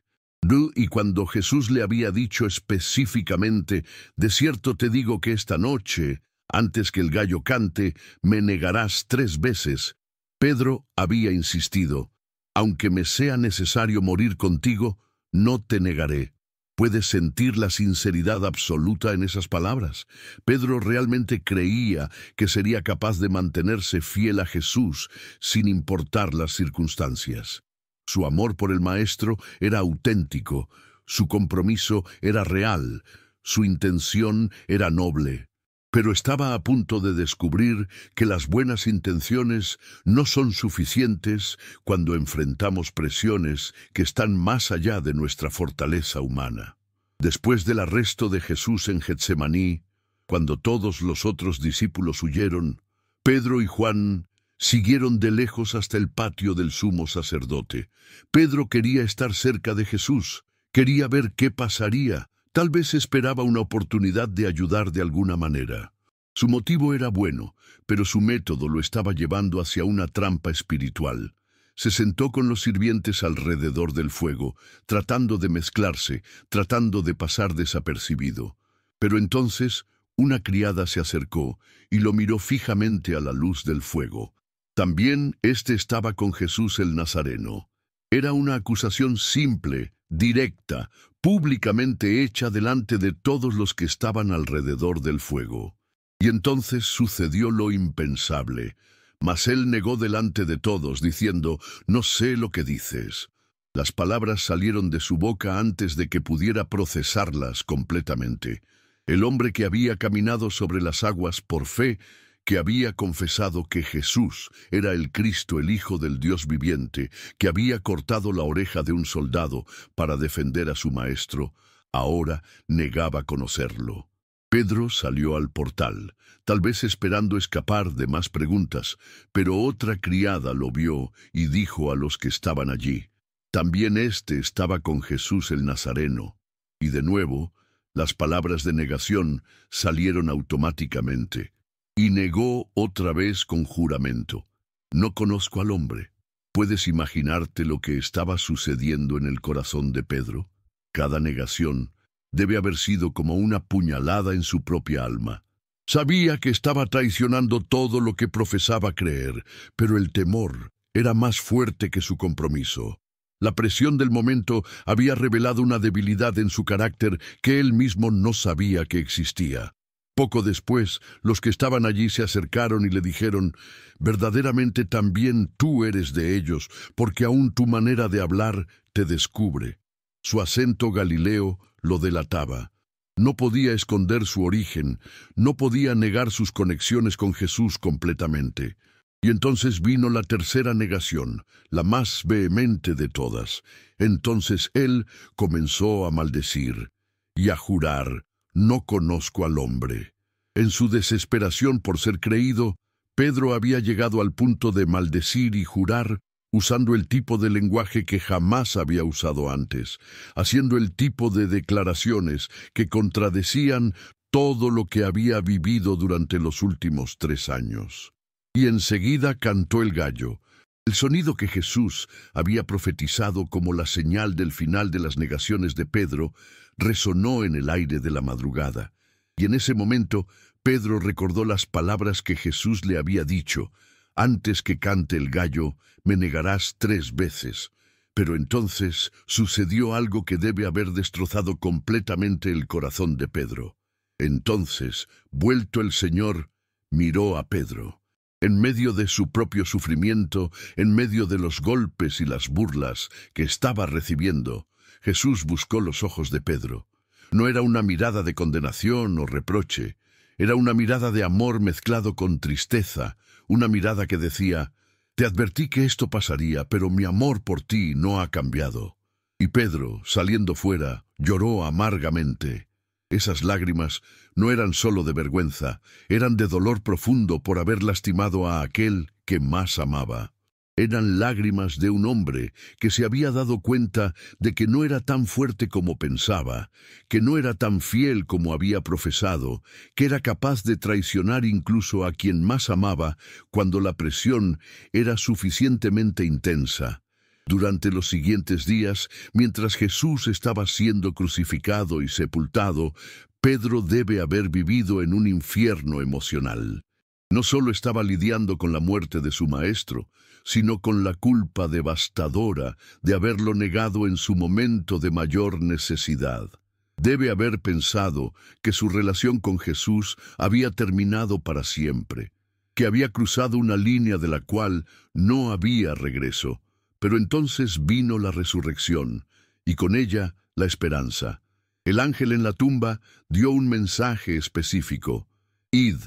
Y cuando Jesús le había dicho específicamente: de cierto te digo que esta noche, antes que el gallo cante, me negarás 3 veces, Pedro había insistido: aunque me sea necesario morir contigo, no te negaré. ¿Puedes sentir la sinceridad absoluta en esas palabras? Pedro realmente creía que sería capaz de mantenerse fiel a Jesús sin importar las circunstancias. Su amor por el Maestro era auténtico, su compromiso era real, su intención era noble. Pero estaba a punto de descubrir que las buenas intenciones no son suficientes cuando enfrentamos presiones que están más allá de nuestra fortaleza humana. Después del arresto de Jesús en Getsemaní, cuando todos los otros discípulos huyeron, Pedro y Juan siguieron de lejos hasta el patio del sumo sacerdote. Pedro quería estar cerca de Jesús, quería ver qué pasaría. Tal vez esperaba una oportunidad de ayudar de alguna manera. Su motivo era bueno, pero su método lo estaba llevando hacia una trampa espiritual. Se sentó con los sirvientes alrededor del fuego, tratando de mezclarse, tratando de pasar desapercibido. Pero entonces una criada se acercó y lo miró fijamente a la luz del fuego. También éste estaba con Jesús el Nazareno. Era una acusación simple, directa, públicamente hecha delante de todos los que estaban alrededor del fuego. Y entonces sucedió lo impensable. Mas él negó delante de todos, diciendo: no sé lo que dices. Las palabras salieron de su boca antes de que pudiera procesarlas completamente. El hombre que había caminado sobre las aguas por fe, que había confesado que Jesús era el Cristo, el Hijo del Dios viviente, que había cortado la oreja de un soldado para defender a su maestro, ahora negaba conocerlo. Pedro salió al portal, tal vez esperando escapar de más preguntas, pero otra criada lo vio y dijo a los que estaban allí: también éste estaba con Jesús el Nazareno. Y de nuevo, las palabras de negación salieron automáticamente. Y negó otra vez con juramento: no conozco al hombre. ¿Puedes imaginarte lo que estaba sucediendo en el corazón de Pedro? Cada negación debe haber sido como una puñalada en su propia alma. Sabía que estaba traicionando todo lo que profesaba creer, pero el temor era más fuerte que su compromiso. La presión del momento había revelado una debilidad en su carácter que él mismo no sabía que existía. Poco después, los que estaban allí se acercaron y le dijeron: verdaderamente también tú eres de ellos, porque aún tu manera de hablar te descubre. Su acento galileo lo delataba. No podía esconder su origen, no podía negar sus conexiones con Jesús completamente. Y entonces vino la tercera negación, la más vehemente de todas. Entonces él comenzó a maldecir y a jurar: no conozco al hombre. En su desesperación por ser creído, Pedro había llegado al punto de maldecir y jurar usando el tipo de lenguaje que jamás había usado antes, haciendo el tipo de declaraciones que contradecían todo lo que había vivido durante los últimos 3 años. Y enseguida cantó el gallo, el sonido que Jesús había profetizado como la señal del final de las negaciones de Pedro, resonó en el aire de la madrugada. Y en ese momento, Pedro recordó las palabras que Jesús le había dicho: antes que cante el gallo, me negarás 3 veces. Pero entonces sucedió algo que debe haber destrozado completamente el corazón de Pedro. Entonces, vuelto el Señor, miró a Pedro. En medio de su propio sufrimiento, en medio de los golpes y las burlas que estaba recibiendo, Jesús buscó los ojos de Pedro. No era una mirada de condenación o reproche, era una mirada de amor mezclado con tristeza, una mirada que decía: «Te advertí que esto pasaría, pero mi amor por ti no ha cambiado». Y Pedro, saliendo fuera, lloró amargamente. Esas lágrimas no eran solo de vergüenza, eran de dolor profundo por haber lastimado a aquel que más amaba. Eran lágrimas de un hombre que se había dado cuenta de que no era tan fuerte como pensaba, que no era tan fiel como había profesado, que era capaz de traicionar incluso a quien más amaba cuando la presión era suficientemente intensa. Durante los siguientes días, mientras Jesús estaba siendo crucificado y sepultado, Pedro debe haber vivido en un infierno emocional. No solo estaba lidiando con la muerte de su maestro, sino con la culpa devastadora de haberlo negado en su momento de mayor necesidad. Debe haber pensado que su relación con Jesús había terminado para siempre, que había cruzado una línea de la cual no había regreso. Pero entonces vino la resurrección, y con ella la esperanza. El ángel en la tumba dio un mensaje específico: «Id,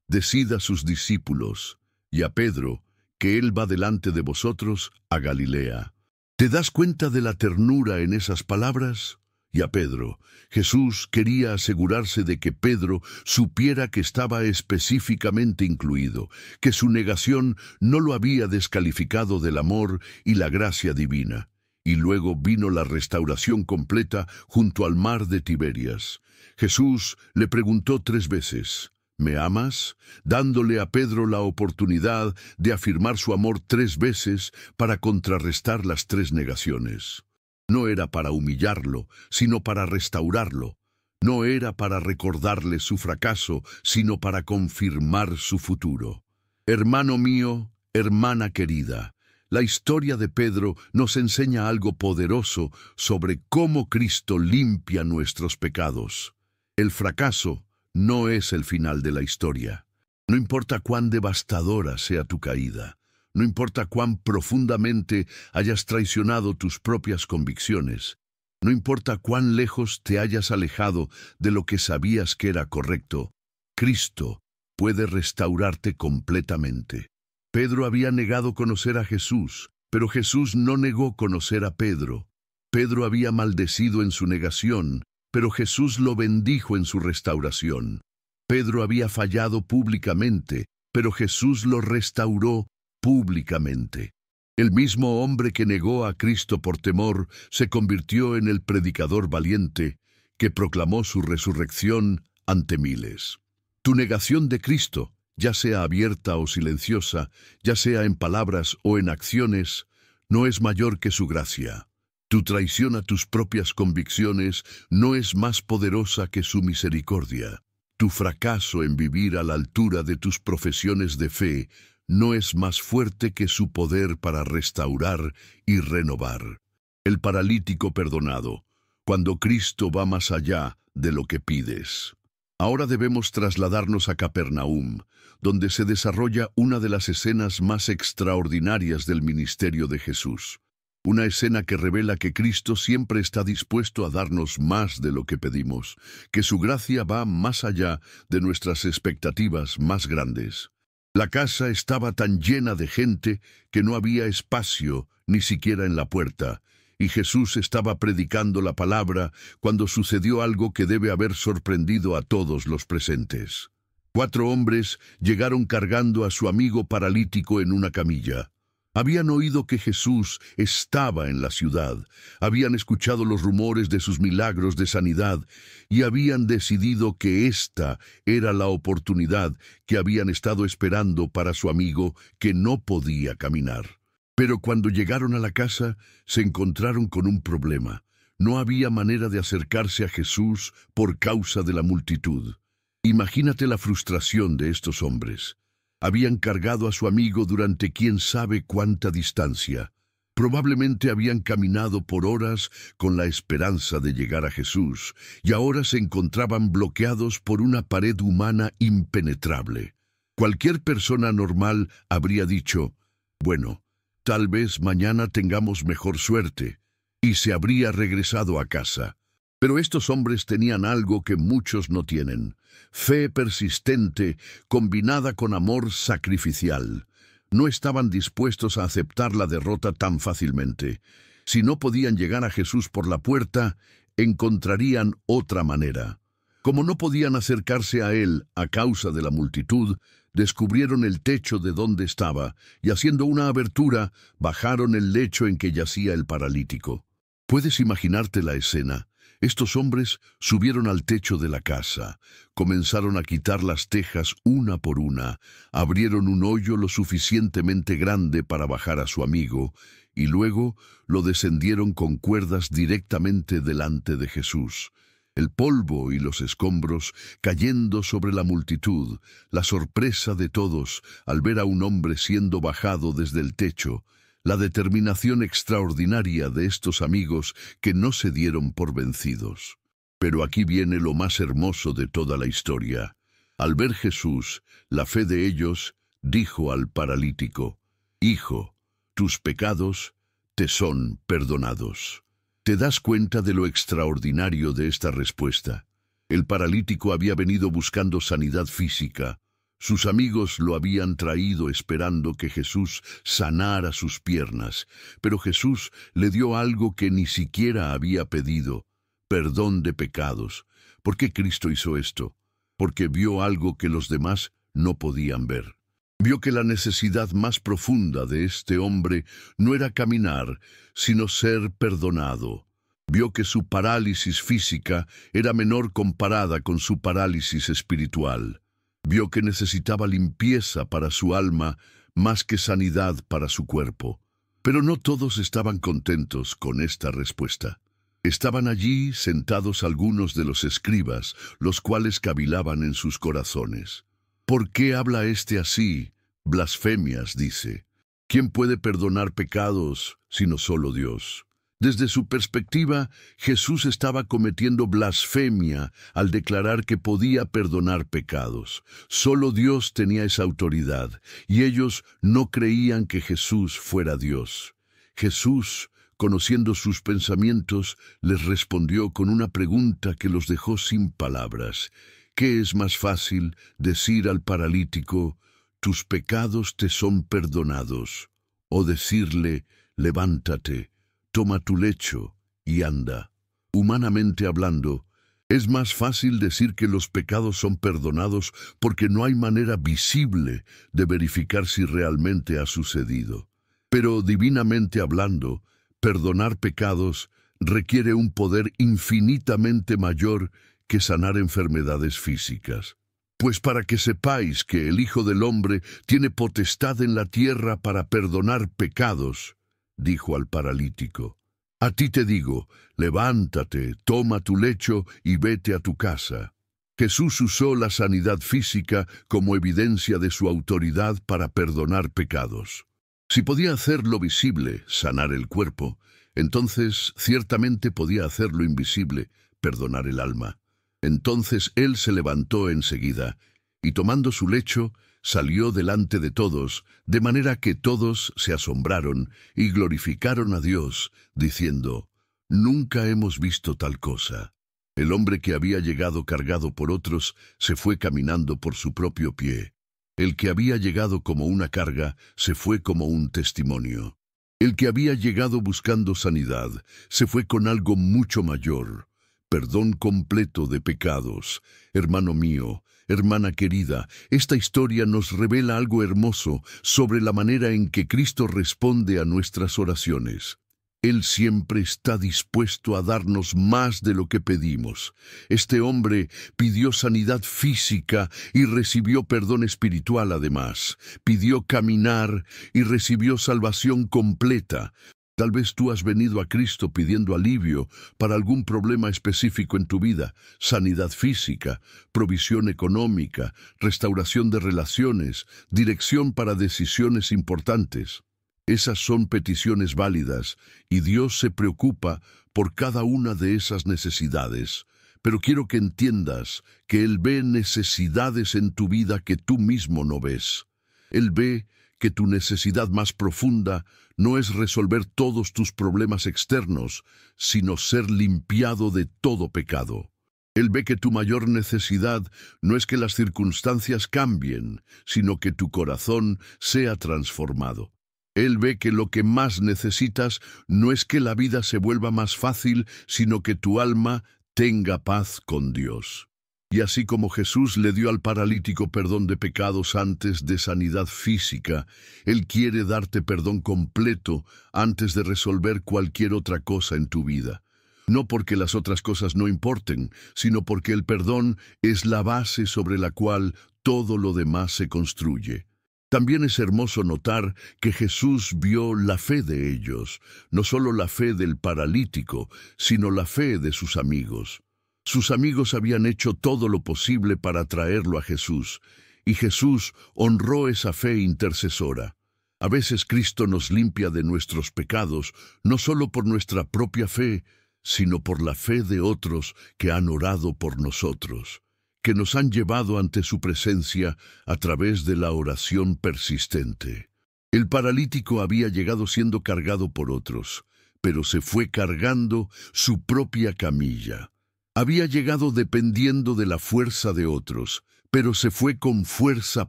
decid a sus discípulos, y a Pedro, que él va delante de vosotros a Galilea». ¿Te das cuenta de la ternura en esas palabras? Y a Pedro, Jesús quería asegurarse de que Pedro supiera que estaba específicamente incluido, que su negación no lo había descalificado del amor y la gracia divina. Y luego vino la restauración completa junto al mar de Tiberias. Jesús le preguntó 3 veces: «¿Me amas?», dándole a Pedro la oportunidad de afirmar su amor 3 veces para contrarrestar las 3 negaciones. No era para humillarlo, sino para restaurarlo. No era para recordarle su fracaso, sino para confirmar su futuro. Hermano mío, hermana querida, la historia de Pedro nos enseña algo poderoso sobre cómo Cristo limpia nuestros pecados. El fracaso no es el final de la historia. No importa cuán devastadora sea tu caída. No importa cuán profundamente hayas traicionado tus propias convicciones. No importa cuán lejos te hayas alejado de lo que sabías que era correcto. Cristo puede restaurarte completamente. Pedro había negado conocer a Jesús, pero Jesús no negó conocer a Pedro. Pedro había maldecido en su negación, pero Jesús lo bendijo en su restauración. Pedro había fallado públicamente, pero Jesús lo restauró públicamente. El mismo hombre que negó a Cristo por temor se convirtió en el predicador valiente que proclamó su resurrección ante miles. Tu negación de Cristo, ya sea abierta o silenciosa, ya sea en palabras o en acciones, no es mayor que su gracia. Tu traición a tus propias convicciones no es más poderosa que su misericordia. Tu fracaso en vivir a la altura de tus profesiones de fe no es más fuerte que su poder para restaurar y renovar. El paralítico perdonado, cuando Cristo va más allá de lo que pides. Ahora debemos trasladarnos a Capernaum, donde se desarrolla una de las escenas más extraordinarias del ministerio de Jesús. Una escena que revela que Cristo siempre está dispuesto a darnos más de lo que pedimos, que su gracia va más allá de nuestras expectativas más grandes. La casa estaba tan llena de gente que no había espacio ni siquiera en la puerta, y Jesús estaba predicando la palabra cuando sucedió algo que debe haber sorprendido a todos los presentes. 4 hombres llegaron cargando a su amigo paralítico en una camilla. Habían oído que Jesús estaba en la ciudad, habían escuchado los rumores de sus milagros de sanidad y habían decidido que esta era la oportunidad que habían estado esperando para su amigo que no podía caminar. Pero cuando llegaron a la casa, se encontraron con un problema. No había manera de acercarse a Jesús por causa de la multitud. Imagínate la frustración de estos hombres. Habían cargado a su amigo durante quién sabe cuánta distancia. Probablemente habían caminado por horas con la esperanza de llegar a Jesús, y ahora se encontraban bloqueados por una pared humana impenetrable. Cualquier persona normal habría dicho, bueno, tal vez mañana tengamos mejor suerte, y se habría regresado a casa. Pero estos hombres tenían algo que muchos no tienen: fe persistente combinada con amor sacrificial. No estaban dispuestos a aceptar la derrota tan fácilmente. Si no podían llegar a Jesús por la puerta, encontrarían otra manera. Como no podían acercarse a él a causa de la multitud, descubrieron el techo de donde estaba y, haciendo una abertura, bajaron el lecho en que yacía el paralítico. ¿Puedes imaginarte la escena? Estos hombres subieron al techo de la casa, comenzaron a quitar las tejas una por una, abrieron un hoyo lo suficientemente grande para bajar a su amigo, y luego lo descendieron con cuerdas directamente delante de Jesús. El polvo y los escombros cayendo sobre la multitud, la sorpresa de todos al ver a un hombre siendo bajado desde el techo, la determinación extraordinaria de estos amigos que no se dieron por vencidos. Pero aquí viene lo más hermoso de toda la historia. Al ver Jesús, la fe de ellos dijo al paralítico: «Hijo, tus pecados te son perdonados». ¿Te das cuenta de lo extraordinario de esta respuesta? El paralítico había venido buscando sanidad física. Sus amigos lo habían traído esperando que Jesús sanara sus piernas, pero Jesús le dio algo que ni siquiera había pedido: perdón de pecados. ¿Por qué Cristo hizo esto? Porque vio algo que los demás no podían ver. Vio que la necesidad más profunda de este hombre no era caminar, sino ser perdonado. Vio que su parálisis física era menor comparada con su parálisis espiritual. Vio que necesitaba limpieza para su alma más que sanidad para su cuerpo. Pero no todos estaban contentos con esta respuesta. Estaban allí sentados algunos de los escribas, los cuales cavilaban en sus corazones. ¿Por qué habla éste así? Blasfemias, dice. ¿Quién puede perdonar pecados sino solo Dios? Desde su perspectiva, Jesús estaba cometiendo blasfemia al declarar que podía perdonar pecados. Solo Dios tenía esa autoridad, y ellos no creían que Jesús fuera Dios. Jesús, conociendo sus pensamientos, les respondió con una pregunta que los dejó sin palabras. ¿Qué es más fácil decir al paralítico: «Tus pecados te son perdonados», o decirle: «Levántate, toma tu lecho y anda»? Humanamente hablando, es más fácil decir que los pecados son perdonados porque no hay manera visible de verificar si realmente ha sucedido. Pero divinamente hablando, perdonar pecados requiere un poder infinitamente mayor que sanar enfermedades físicas. Pues para que sepáis que el Hijo del Hombre tiene potestad en la tierra para perdonar pecados, dijo al paralítico, a ti te digo, levántate, toma tu lecho y vete a tu casa. Jesús usó la sanidad física como evidencia de su autoridad para perdonar pecados. Si podía hacerlo visible, sanar el cuerpo, entonces ciertamente podía hacerlo invisible, perdonar el alma. Entonces él se levantó enseguida, y tomando su lecho, salió delante de todos, de manera que todos se asombraron y glorificaron a Dios, diciendo: «Nunca hemos visto tal cosa». El hombre que había llegado cargado por otros se fue caminando por su propio pie. El que había llegado como una carga se fue como un testimonio. El que había llegado buscando sanidad se fue con algo mucho mayor: perdón completo de pecados. Hermano mío, hermana querida, esta historia nos revela algo hermoso sobre la manera en que Cristo responde a nuestras oraciones. Él siempre está dispuesto a darnos más de lo que pedimos. Este hombre pidió sanidad física y recibió perdón espiritual además. Pidió caminar y recibió salvación completa. Tal vez tú has venido a Cristo pidiendo alivio para algún problema específico en tu vida: sanidad física, provisión económica, restauración de relaciones, dirección para decisiones importantes. Esas son peticiones válidas y Dios se preocupa por cada una de esas necesidades. Pero quiero que entiendas que Él ve necesidades en tu vida que tú mismo no ves. Él ve que tu necesidad más profunda no es resolver todos tus problemas externos, sino ser limpiado de todo pecado. Él ve que tu mayor necesidad no es que las circunstancias cambien, sino que tu corazón sea transformado. Él ve que lo que más necesitas no es que la vida se vuelva más fácil, sino que tu alma tenga paz con Dios. Y así como Jesús le dio al paralítico perdón de pecados antes de sanidad física, Él quiere darte perdón completo antes de resolver cualquier otra cosa en tu vida. No porque las otras cosas no importen, sino porque el perdón es la base sobre la cual todo lo demás se construye. También es hermoso notar que Jesús vio la fe de ellos, no solo la fe del paralítico, sino la fe de sus amigos. Sus amigos habían hecho todo lo posible para traerlo a Jesús, y Jesús honró esa fe intercesora. A veces Cristo nos limpia de nuestros pecados, no solo por nuestra propia fe, sino por la fe de otros que han orado por nosotros, que nos han llevado ante su presencia a través de la oración persistente. El paralítico había llegado siendo cargado por otros, pero se fue cargando su propia camilla. Había llegado dependiendo de la fuerza de otros, pero se fue con fuerza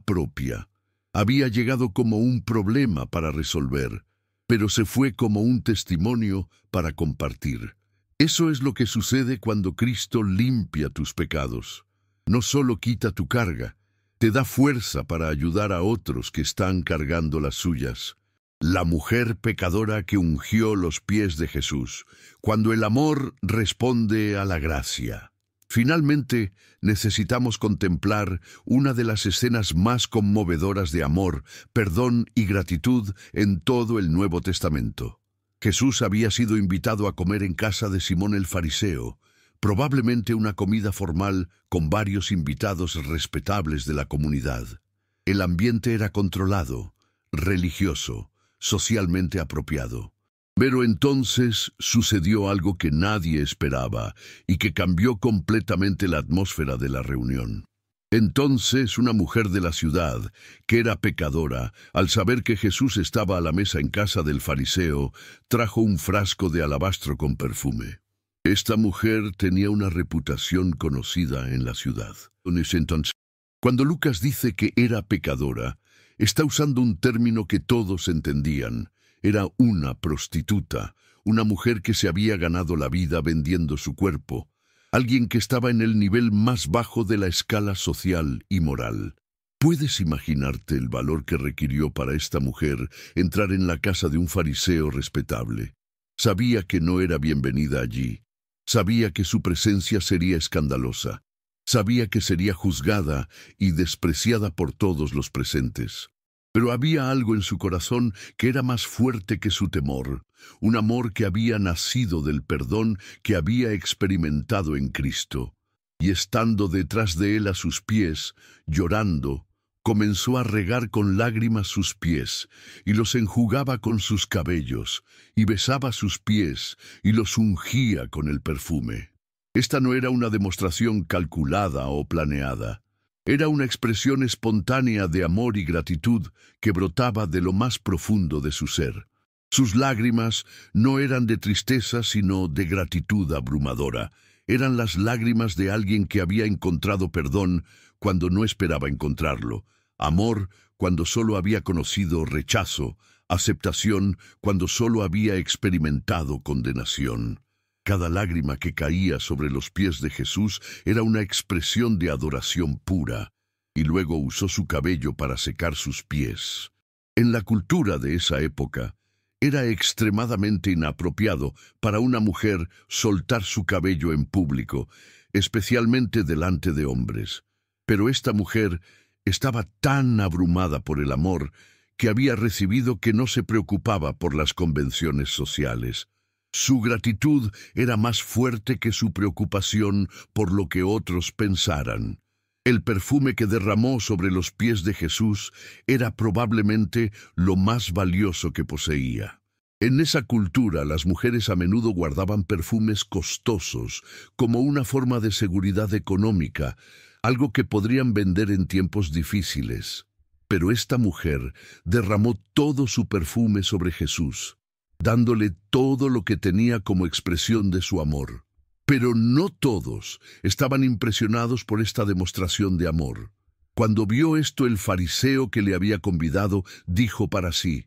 propia. Había llegado como un problema para resolver, pero se fue como un testimonio para compartir. Eso es lo que sucede cuando Cristo limpia tus pecados. No solo quita tu carga, te da fuerza para ayudar a otros que están cargando las suyas. La mujer pecadora que ungió los pies de Jesús, cuando el amor responde a la gracia. Finalmente, necesitamos contemplar una de las escenas más conmovedoras de amor, perdón y gratitud en todo el Nuevo Testamento. Jesús había sido invitado a comer en casa de Simón el Fariseo, probablemente una comida formal con varios invitados respetables de la comunidad. El ambiente era controlado, religioso, socialmente apropiado. Pero entonces sucedió algo que nadie esperaba y que cambió completamente la atmósfera de la reunión. Entonces una mujer de la ciudad, que era pecadora, al saber que Jesús estaba a la mesa en casa del fariseo, trajo un frasco de alabastro con perfume. Esta mujer tenía una reputación conocida en la ciudad. Entonces, cuando Lucas dice que era pecadora, está usando un término que todos entendían. Era una prostituta, una mujer que se había ganado la vida vendiendo su cuerpo, alguien que estaba en el nivel más bajo de la escala social y moral. ¿Puedes imaginarte el valor que requirió para esta mujer entrar en la casa de un fariseo respetable? Sabía que no era bienvenida allí. Sabía que su presencia sería escandalosa. Sabía que sería juzgada y despreciada por todos los presentes. Pero había algo en su corazón que era más fuerte que su temor, un amor que había nacido del perdón que había experimentado en Cristo. Y estando detrás de él a sus pies, llorando, comenzó a regar con lágrimas sus pies, y los enjugaba con sus cabellos, y besaba sus pies, y los ungía con el perfume. Esta no era una demostración calculada o planeada. Era una expresión espontánea de amor y gratitud que brotaba de lo más profundo de su ser. Sus lágrimas no eran de tristeza, sino de gratitud abrumadora. Eran las lágrimas de alguien que había encontrado perdón cuando no esperaba encontrarlo, amor cuando solo había conocido rechazo, aceptación cuando solo había experimentado condenación. Cada lágrima que caía sobre los pies de Jesús era una expresión de adoración pura, y luego usó su cabello para secar sus pies. En la cultura de esa época, era extremadamente inapropiado para una mujer soltar su cabello en público, especialmente delante de hombres. Pero esta mujer estaba tan abrumada por el amor que había recibido que no se preocupaba por las convenciones sociales. Su gratitud era más fuerte que su preocupación por lo que otros pensaran. El perfume que derramó sobre los pies de Jesús era probablemente lo más valioso que poseía. En esa cultura, las mujeres a menudo guardaban perfumes costosos como una forma de seguridad económica, algo que podrían vender en tiempos difíciles. Pero esta mujer derramó todo su perfume sobre Jesús, dándole todo lo que tenía como expresión de su amor. Pero no todos estaban impresionados por esta demostración de amor. Cuando vio esto, el fariseo que le había convidado dijo para sí: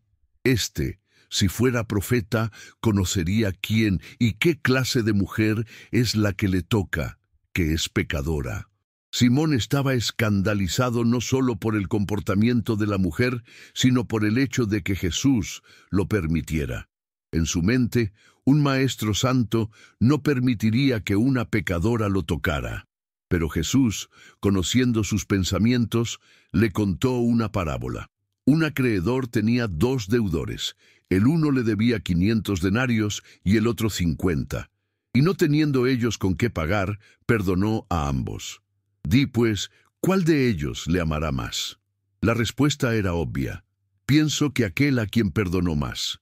si fuera profeta, conocería quién y qué clase de mujer es la que le toca, que es pecadora. Simón estaba escandalizado no solo por el comportamiento de la mujer, sino por el hecho de que Jesús lo permitiera. En su mente, un maestro santo no permitiría que una pecadora lo tocara. Pero Jesús, conociendo sus pensamientos, le contó una parábola. Un acreedor tenía 2 deudores. El uno le debía 500 denarios y el otro 50. Y no teniendo ellos con qué pagar, perdonó a ambos. Di pues, ¿cuál de ellos le amará más? La respuesta era obvia. Pienso que aquel a quien perdonó más.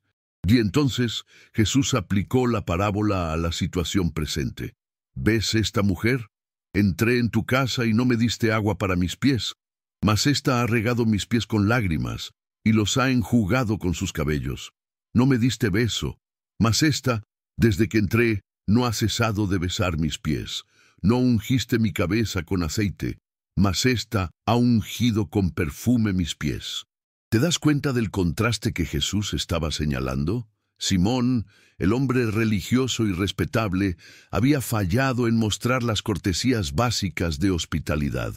Y entonces Jesús aplicó la parábola a la situación presente. ¿Ves esta mujer? Entré en tu casa y no me diste agua para mis pies, mas ésta ha regado mis pies con lágrimas y los ha enjugado con sus cabellos. No me diste beso, mas ésta, desde que entré, no ha cesado de besar mis pies. No ungiste mi cabeza con aceite, mas ésta ha ungido con perfume mis pies. ¿Te das cuenta del contraste que Jesús estaba señalando? Simón, el hombre religioso y respetable, había fallado en mostrar las cortesías básicas de hospitalidad.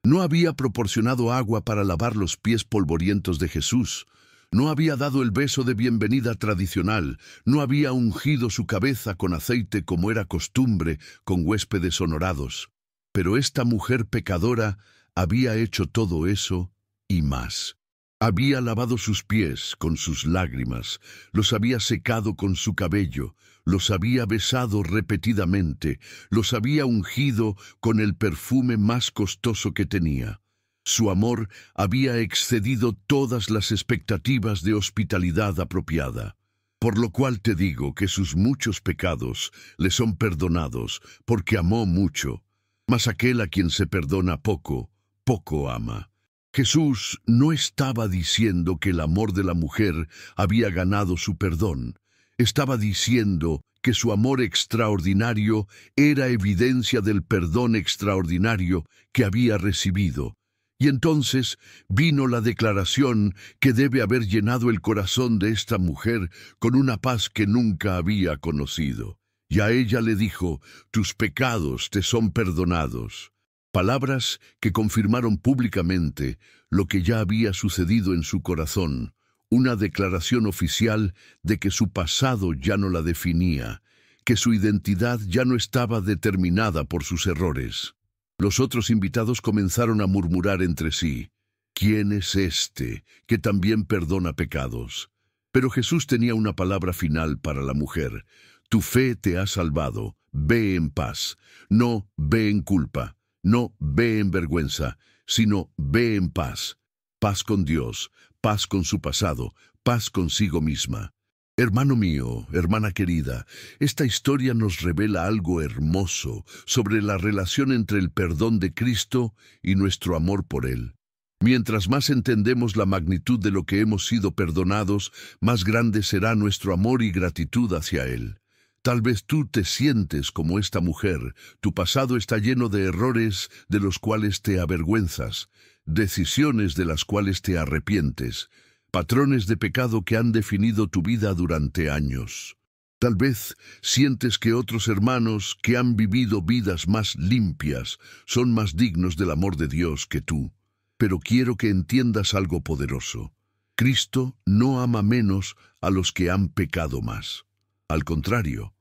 No había proporcionado agua para lavar los pies polvorientos de Jesús. No había dado el beso de bienvenida tradicional. No había ungido su cabeza con aceite como era costumbre con huéspedes honorados. Pero esta mujer pecadora había hecho todo eso y más. Había lavado sus pies con sus lágrimas, los había secado con su cabello, los había besado repetidamente, los había ungido con el perfume más costoso que tenía. Su amor había excedido todas las expectativas de hospitalidad apropiada. Por lo cual te digo que sus muchos pecados le son perdonados, porque amó mucho. Mas aquel a quien se perdona poco, poco ama. Jesús no estaba diciendo que el amor de la mujer había ganado su perdón. Estaba diciendo que su amor extraordinario era evidencia del perdón extraordinario que había recibido. Y entonces vino la declaración que debe haber llenado el corazón de esta mujer con una paz que nunca había conocido. Y a ella le dijo: tus pecados te son perdonados. Palabras que confirmaron públicamente lo que ya había sucedido en su corazón, una declaración oficial de que su pasado ya no la definía, que su identidad ya no estaba determinada por sus errores. Los otros invitados comenzaron a murmurar entre sí: ¿quién es este que también perdona pecados? Pero Jesús tenía una palabra final para la mujer: tu fe te ha salvado, ve en paz, no ve en culpa. No ve en vergüenza, sino ve en paz. Paz con Dios, paz con su pasado, paz consigo misma. Hermano mío, hermana querida, esta historia nos revela algo hermoso sobre la relación entre el perdón de Cristo y nuestro amor por Él. Mientras más entendemos la magnitud de lo que hemos sido perdonados, más grande será nuestro amor y gratitud hacia Él. Tal vez tú te sientes como esta mujer. Tu pasado está lleno de errores de los cuales te avergüenzas, decisiones de las cuales te arrepientes, patrones de pecado que han definido tu vida durante años. Tal vez sientes que otros hermanos que han vivido vidas más limpias son más dignos del amor de Dios que tú. Pero quiero que entiendas algo poderoso. Cristo no ama menos a los que han pecado más. Al contrario,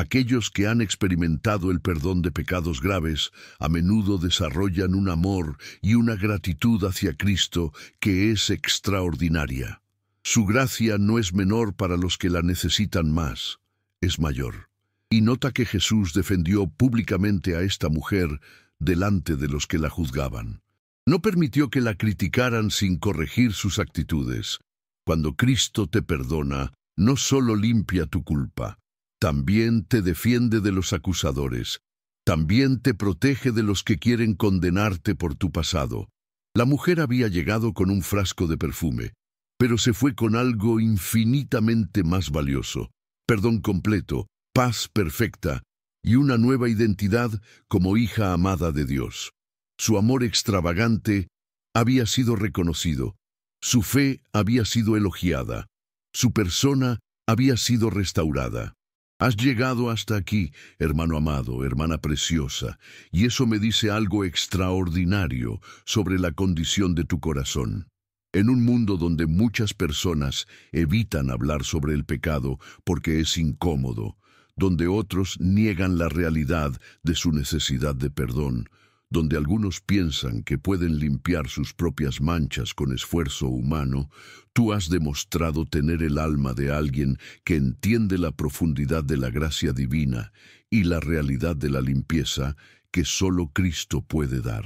Aquellos que han experimentado el perdón de pecados graves a menudo desarrollan un amor y una gratitud hacia Cristo que es extraordinaria. Su gracia no es menor para los que la necesitan más, es mayor. Y nota que Jesús defendió públicamente a esta mujer delante de los que la juzgaban. No permitió que la criticaran sin corregir sus actitudes. Cuando Cristo te perdona, no solo limpia tu culpa, también te defiende de los acusadores, también te protege de los que quieren condenarte por tu pasado. La mujer había llegado con un frasco de perfume, pero se fue con algo infinitamente más valioso: perdón completo, paz perfecta y una nueva identidad como hija amada de Dios. Su amor extravagante había sido reconocido, su fe había sido elogiada, su persona había sido restaurada. Has llegado hasta aquí, hermano amado, hermana preciosa, y eso me dice algo extraordinario sobre la condición de tu corazón. En un mundo donde muchas personas evitan hablar sobre el pecado porque es incómodo, donde otros niegan la realidad de su necesidad de perdón, donde algunos piensan que pueden limpiar sus propias manchas con esfuerzo humano, tú has demostrado tener el alma de alguien que entiende la profundidad de la gracia divina y la realidad de la limpieza que solo Cristo puede dar.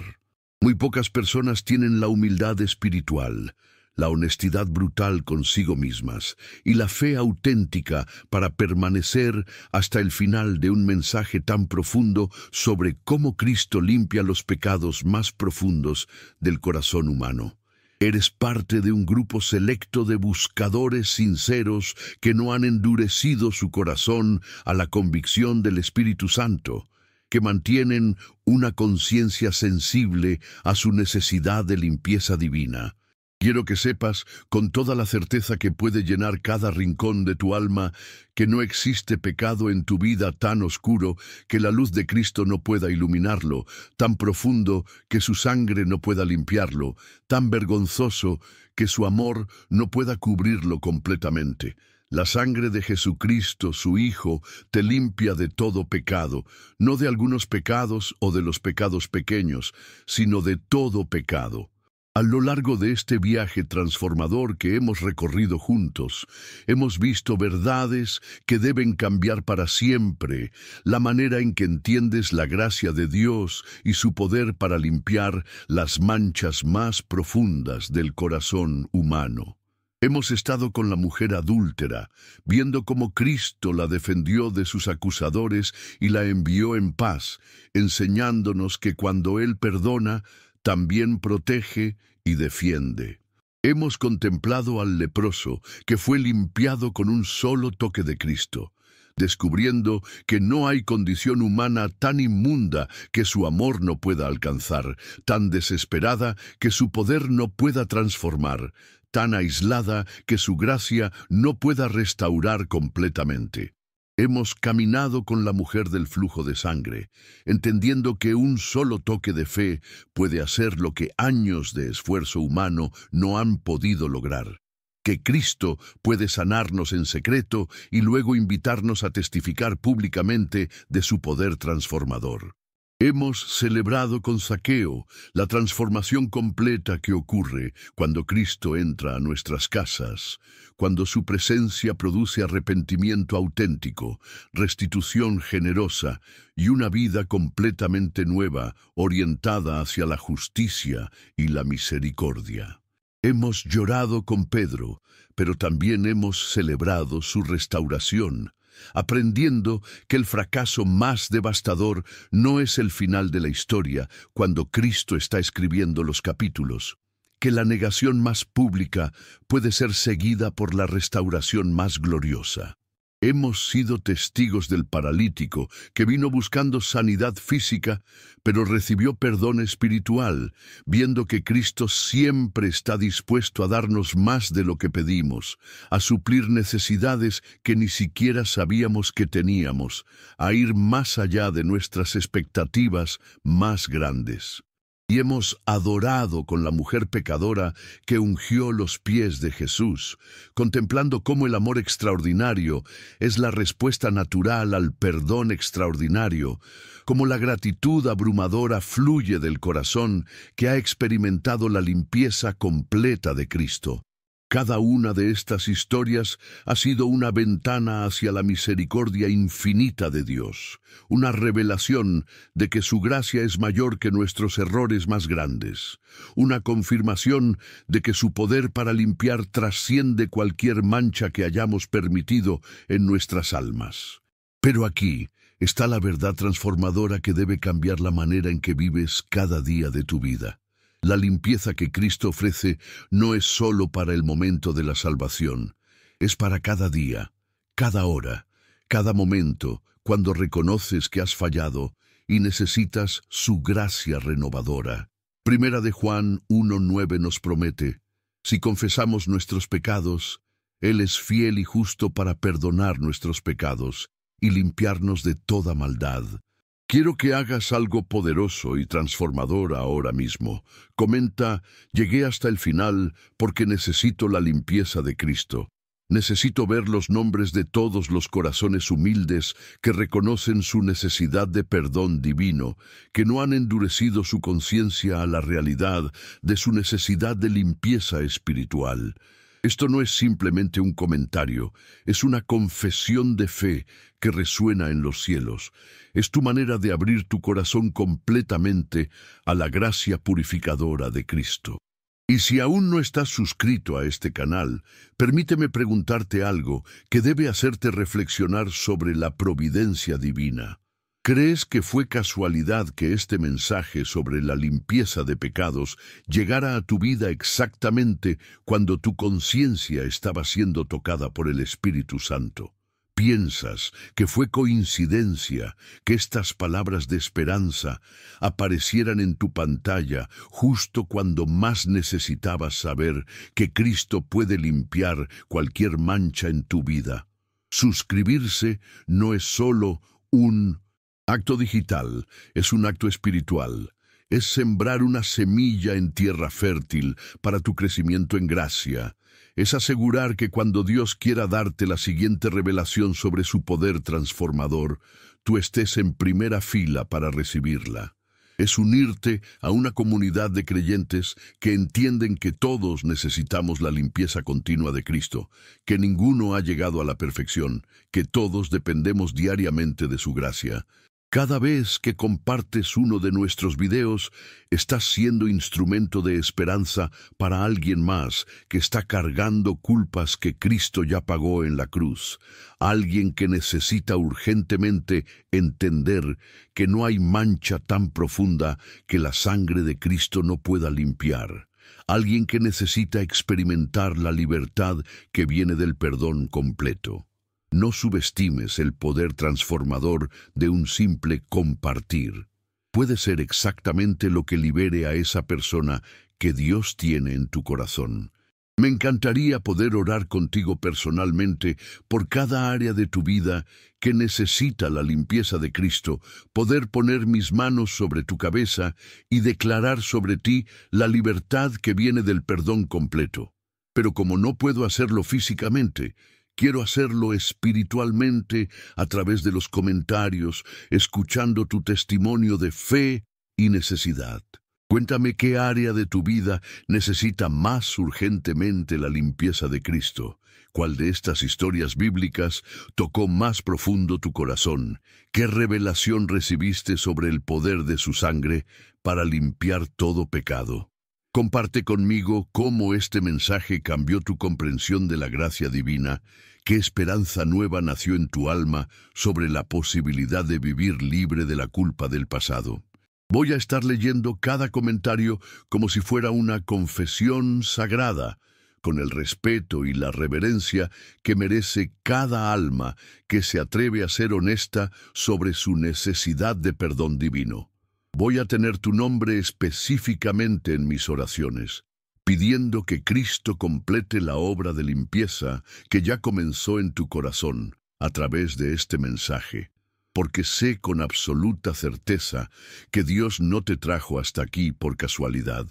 Muy pocas personas tienen la humildad espiritual, la honestidad brutal consigo mismas y la fe auténtica para permanecer hasta el final de un mensaje tan profundo sobre cómo Cristo limpia los pecados más profundos del corazón humano. Eres parte de un grupo selecto de buscadores sinceros que no han endurecido su corazón a la convicción del Espíritu Santo, que mantienen una conciencia sensible a su necesidad de limpieza divina. Quiero que sepas, con toda la certeza que puede llenar cada rincón de tu alma, que no existe pecado en tu vida tan oscuro que la luz de Cristo no pueda iluminarlo, tan profundo que su sangre no pueda limpiarlo, tan vergonzoso que su amor no pueda cubrirlo completamente. La sangre de Jesucristo, su Hijo, te limpia de todo pecado, no de algunos pecados o de los pecados pequeños, sino de todo pecado. A lo largo de este viaje transformador que hemos recorrido juntos, hemos visto verdades que deben cambiar para siempre, la manera en que entiendes la gracia de Dios y su poder para limpiar las manchas más profundas del corazón humano. Hemos estado con la mujer adúltera, viendo cómo Cristo la defendió de sus acusadores y la envió en paz, enseñándonos que cuando Él perdona, también protege y defiende. Hemos contemplado al leproso que fue limpiado con un solo toque de Cristo, descubriendo que no hay condición humana tan inmunda que su amor no pueda alcanzar, tan desesperada que su poder no pueda transformar, tan aislada que su gracia no pueda restaurar completamente. Hemos caminado con la mujer del flujo de sangre, entendiendo que un solo toque de fe puede hacer lo que años de esfuerzo humano no han podido lograr. Que Cristo puede sanarnos en secreto y luego invitarnos a testificar públicamente de su poder transformador. Hemos celebrado con Zaqueo la transformación completa que ocurre cuando Cristo entra a nuestras casas, cuando su presencia produce arrepentimiento auténtico, restitución generosa y una vida completamente nueva, orientada hacia la justicia y la misericordia. Hemos llorado con Pedro, pero también hemos celebrado su restauración, aprendiendo que el fracaso más devastador no es el final de la historia cuando Cristo está escribiendo los capítulos, que la negación más pública puede ser seguida por la restauración más gloriosa. Hemos sido testigos del paralítico que vino buscando sanidad física, pero recibió perdón espiritual, viendo que Cristo siempre está dispuesto a darnos más de lo que pedimos, a suplir necesidades que ni siquiera sabíamos que teníamos, a ir más allá de nuestras expectativas más grandes. Y hemos adorado con la mujer pecadora que ungió los pies de Jesús, contemplando cómo el amor extraordinario es la respuesta natural al perdón extraordinario, cómo la gratitud abrumadora fluye del corazón que ha experimentado la limpieza completa de Cristo. Cada una de estas historias ha sido una ventana hacia la misericordia infinita de Dios, una revelación de que su gracia es mayor que nuestros errores más grandes, una confirmación de que su poder para limpiar trasciende cualquier mancha que hayamos permitido en nuestras almas. Pero aquí está la verdad transformadora que debe cambiar la manera en que vives cada día de tu vida. La limpieza que Cristo ofrece no es solo para el momento de la salvación, es para cada día, cada hora, cada momento, cuando reconoces que has fallado y necesitas su gracia renovadora. Primera de Juan 1:9 nos promete: si confesamos nuestros pecados, Él es fiel y justo para perdonar nuestros pecados y limpiarnos de toda maldad. Quiero que hagas algo poderoso y transformador ahora mismo. Comenta: llegué hasta el final porque necesito la limpieza de Cristo. Necesito ver los nombres de todos los corazones humildes que reconocen su necesidad de perdón divino, que no han endurecido su conciencia a la realidad de su necesidad de limpieza espiritual. Esto no es simplemente un comentario, es una confesión de fe que resuena en los cielos. Es tu manera de abrir tu corazón completamente a la gracia purificadora de Cristo. Y si aún no estás suscrito a este canal, permíteme preguntarte algo que debe hacerte reflexionar sobre la providencia divina. ¿Crees que fue casualidad que este mensaje sobre la limpieza de pecados llegara a tu vida exactamente cuando tu conciencia estaba siendo tocada por el Espíritu Santo? ¿Piensas que fue coincidencia que estas palabras de esperanza aparecieran en tu pantalla justo cuando más necesitabas saber que Cristo puede limpiar cualquier mancha en tu vida? Suscribirse no es solo un acto digital, es un acto espiritual. Es sembrar una semilla en tierra fértil para tu crecimiento en gracia. Es asegurar que cuando Dios quiera darte la siguiente revelación sobre su poder transformador, tú estés en primera fila para recibirla. Es unirte a una comunidad de creyentes que entienden que todos necesitamos la limpieza continua de Cristo, que ninguno ha llegado a la perfección, que todos dependemos diariamente de su gracia. Cada vez que compartes uno de nuestros videos, estás siendo instrumento de esperanza para alguien más que está cargando culpas que Cristo ya pagó en la cruz. Alguien que necesita urgentemente entender que no hay mancha tan profunda que la sangre de Cristo no pueda limpiar. Alguien que necesita experimentar la libertad que viene del perdón completo. No subestimes el poder transformador de un simple compartir. Puede ser exactamente lo que libere a esa persona que Dios tiene en tu corazón. Me encantaría poder orar contigo personalmente por cada área de tu vida que necesita la limpieza de Cristo, poder poner mis manos sobre tu cabeza y declarar sobre ti la libertad que viene del perdón completo. Pero como no puedo hacerlo físicamente, quiero hacerlo espiritualmente a través de los comentarios, escuchando tu testimonio de fe y necesidad. Cuéntame qué área de tu vida necesita más urgentemente la limpieza de Cristo. ¿Cuál de estas historias bíblicas tocó más profundo tu corazón? ¿Qué revelación recibiste sobre el poder de su sangre para limpiar todo pecado? Comparte conmigo cómo este mensaje cambió tu comprensión de la gracia divina, qué esperanza nueva nació en tu alma sobre la posibilidad de vivir libre de la culpa del pasado. Voy a estar leyendo cada comentario como si fuera una confesión sagrada, con el respeto y la reverencia que merece cada alma que se atreve a ser honesta sobre su necesidad de perdón divino. Voy a tener tu nombre específicamente en mis oraciones, pidiendo que Cristo complete la obra de limpieza que ya comenzó en tu corazón a través de este mensaje. porque sé con absoluta certeza que Dios no te trajo hasta aquí por casualidad.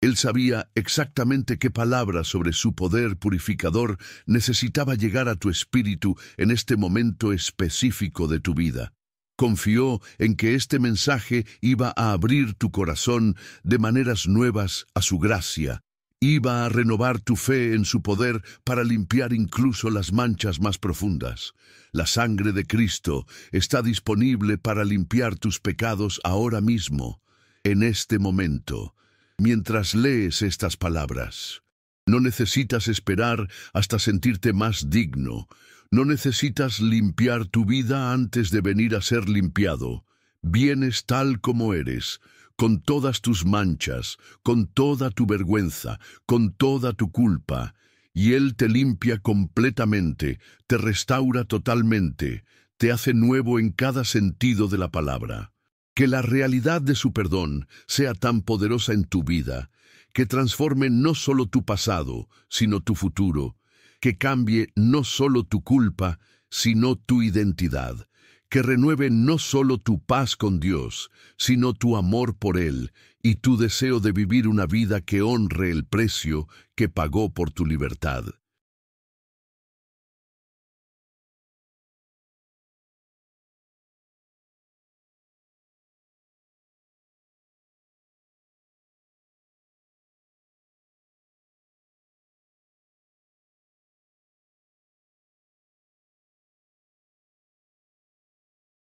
Él sabía exactamente qué palabra sobre su poder purificador necesitaba llegar a tu espíritu en este momento específico de tu vida. Confió en que este mensaje iba a abrir tu corazón de maneras nuevas a su gracia. Iba a renovar tu fe en su poder para limpiar incluso las manchas más profundas. La sangre de Cristo está disponible para limpiar tus pecados ahora mismo, en este momento, mientras lees estas palabras. No necesitas esperar hasta sentirte más digno. No necesitas limpiar tu vida antes de venir a ser limpiado. Vienes tal como eres, con todas tus manchas, con toda tu vergüenza, con toda tu culpa, y Él te limpia completamente, te restaura totalmente, te hace nuevo en cada sentido de la palabra. Que la realidad de su perdón sea tan poderosa en tu vida, que transforme no solo tu pasado, sino tu futuro, que cambie no solo tu culpa, sino tu identidad, que renueve no solo tu paz con Dios, sino tu amor por Él y tu deseo de vivir una vida que honre el precio que pagó por tu libertad.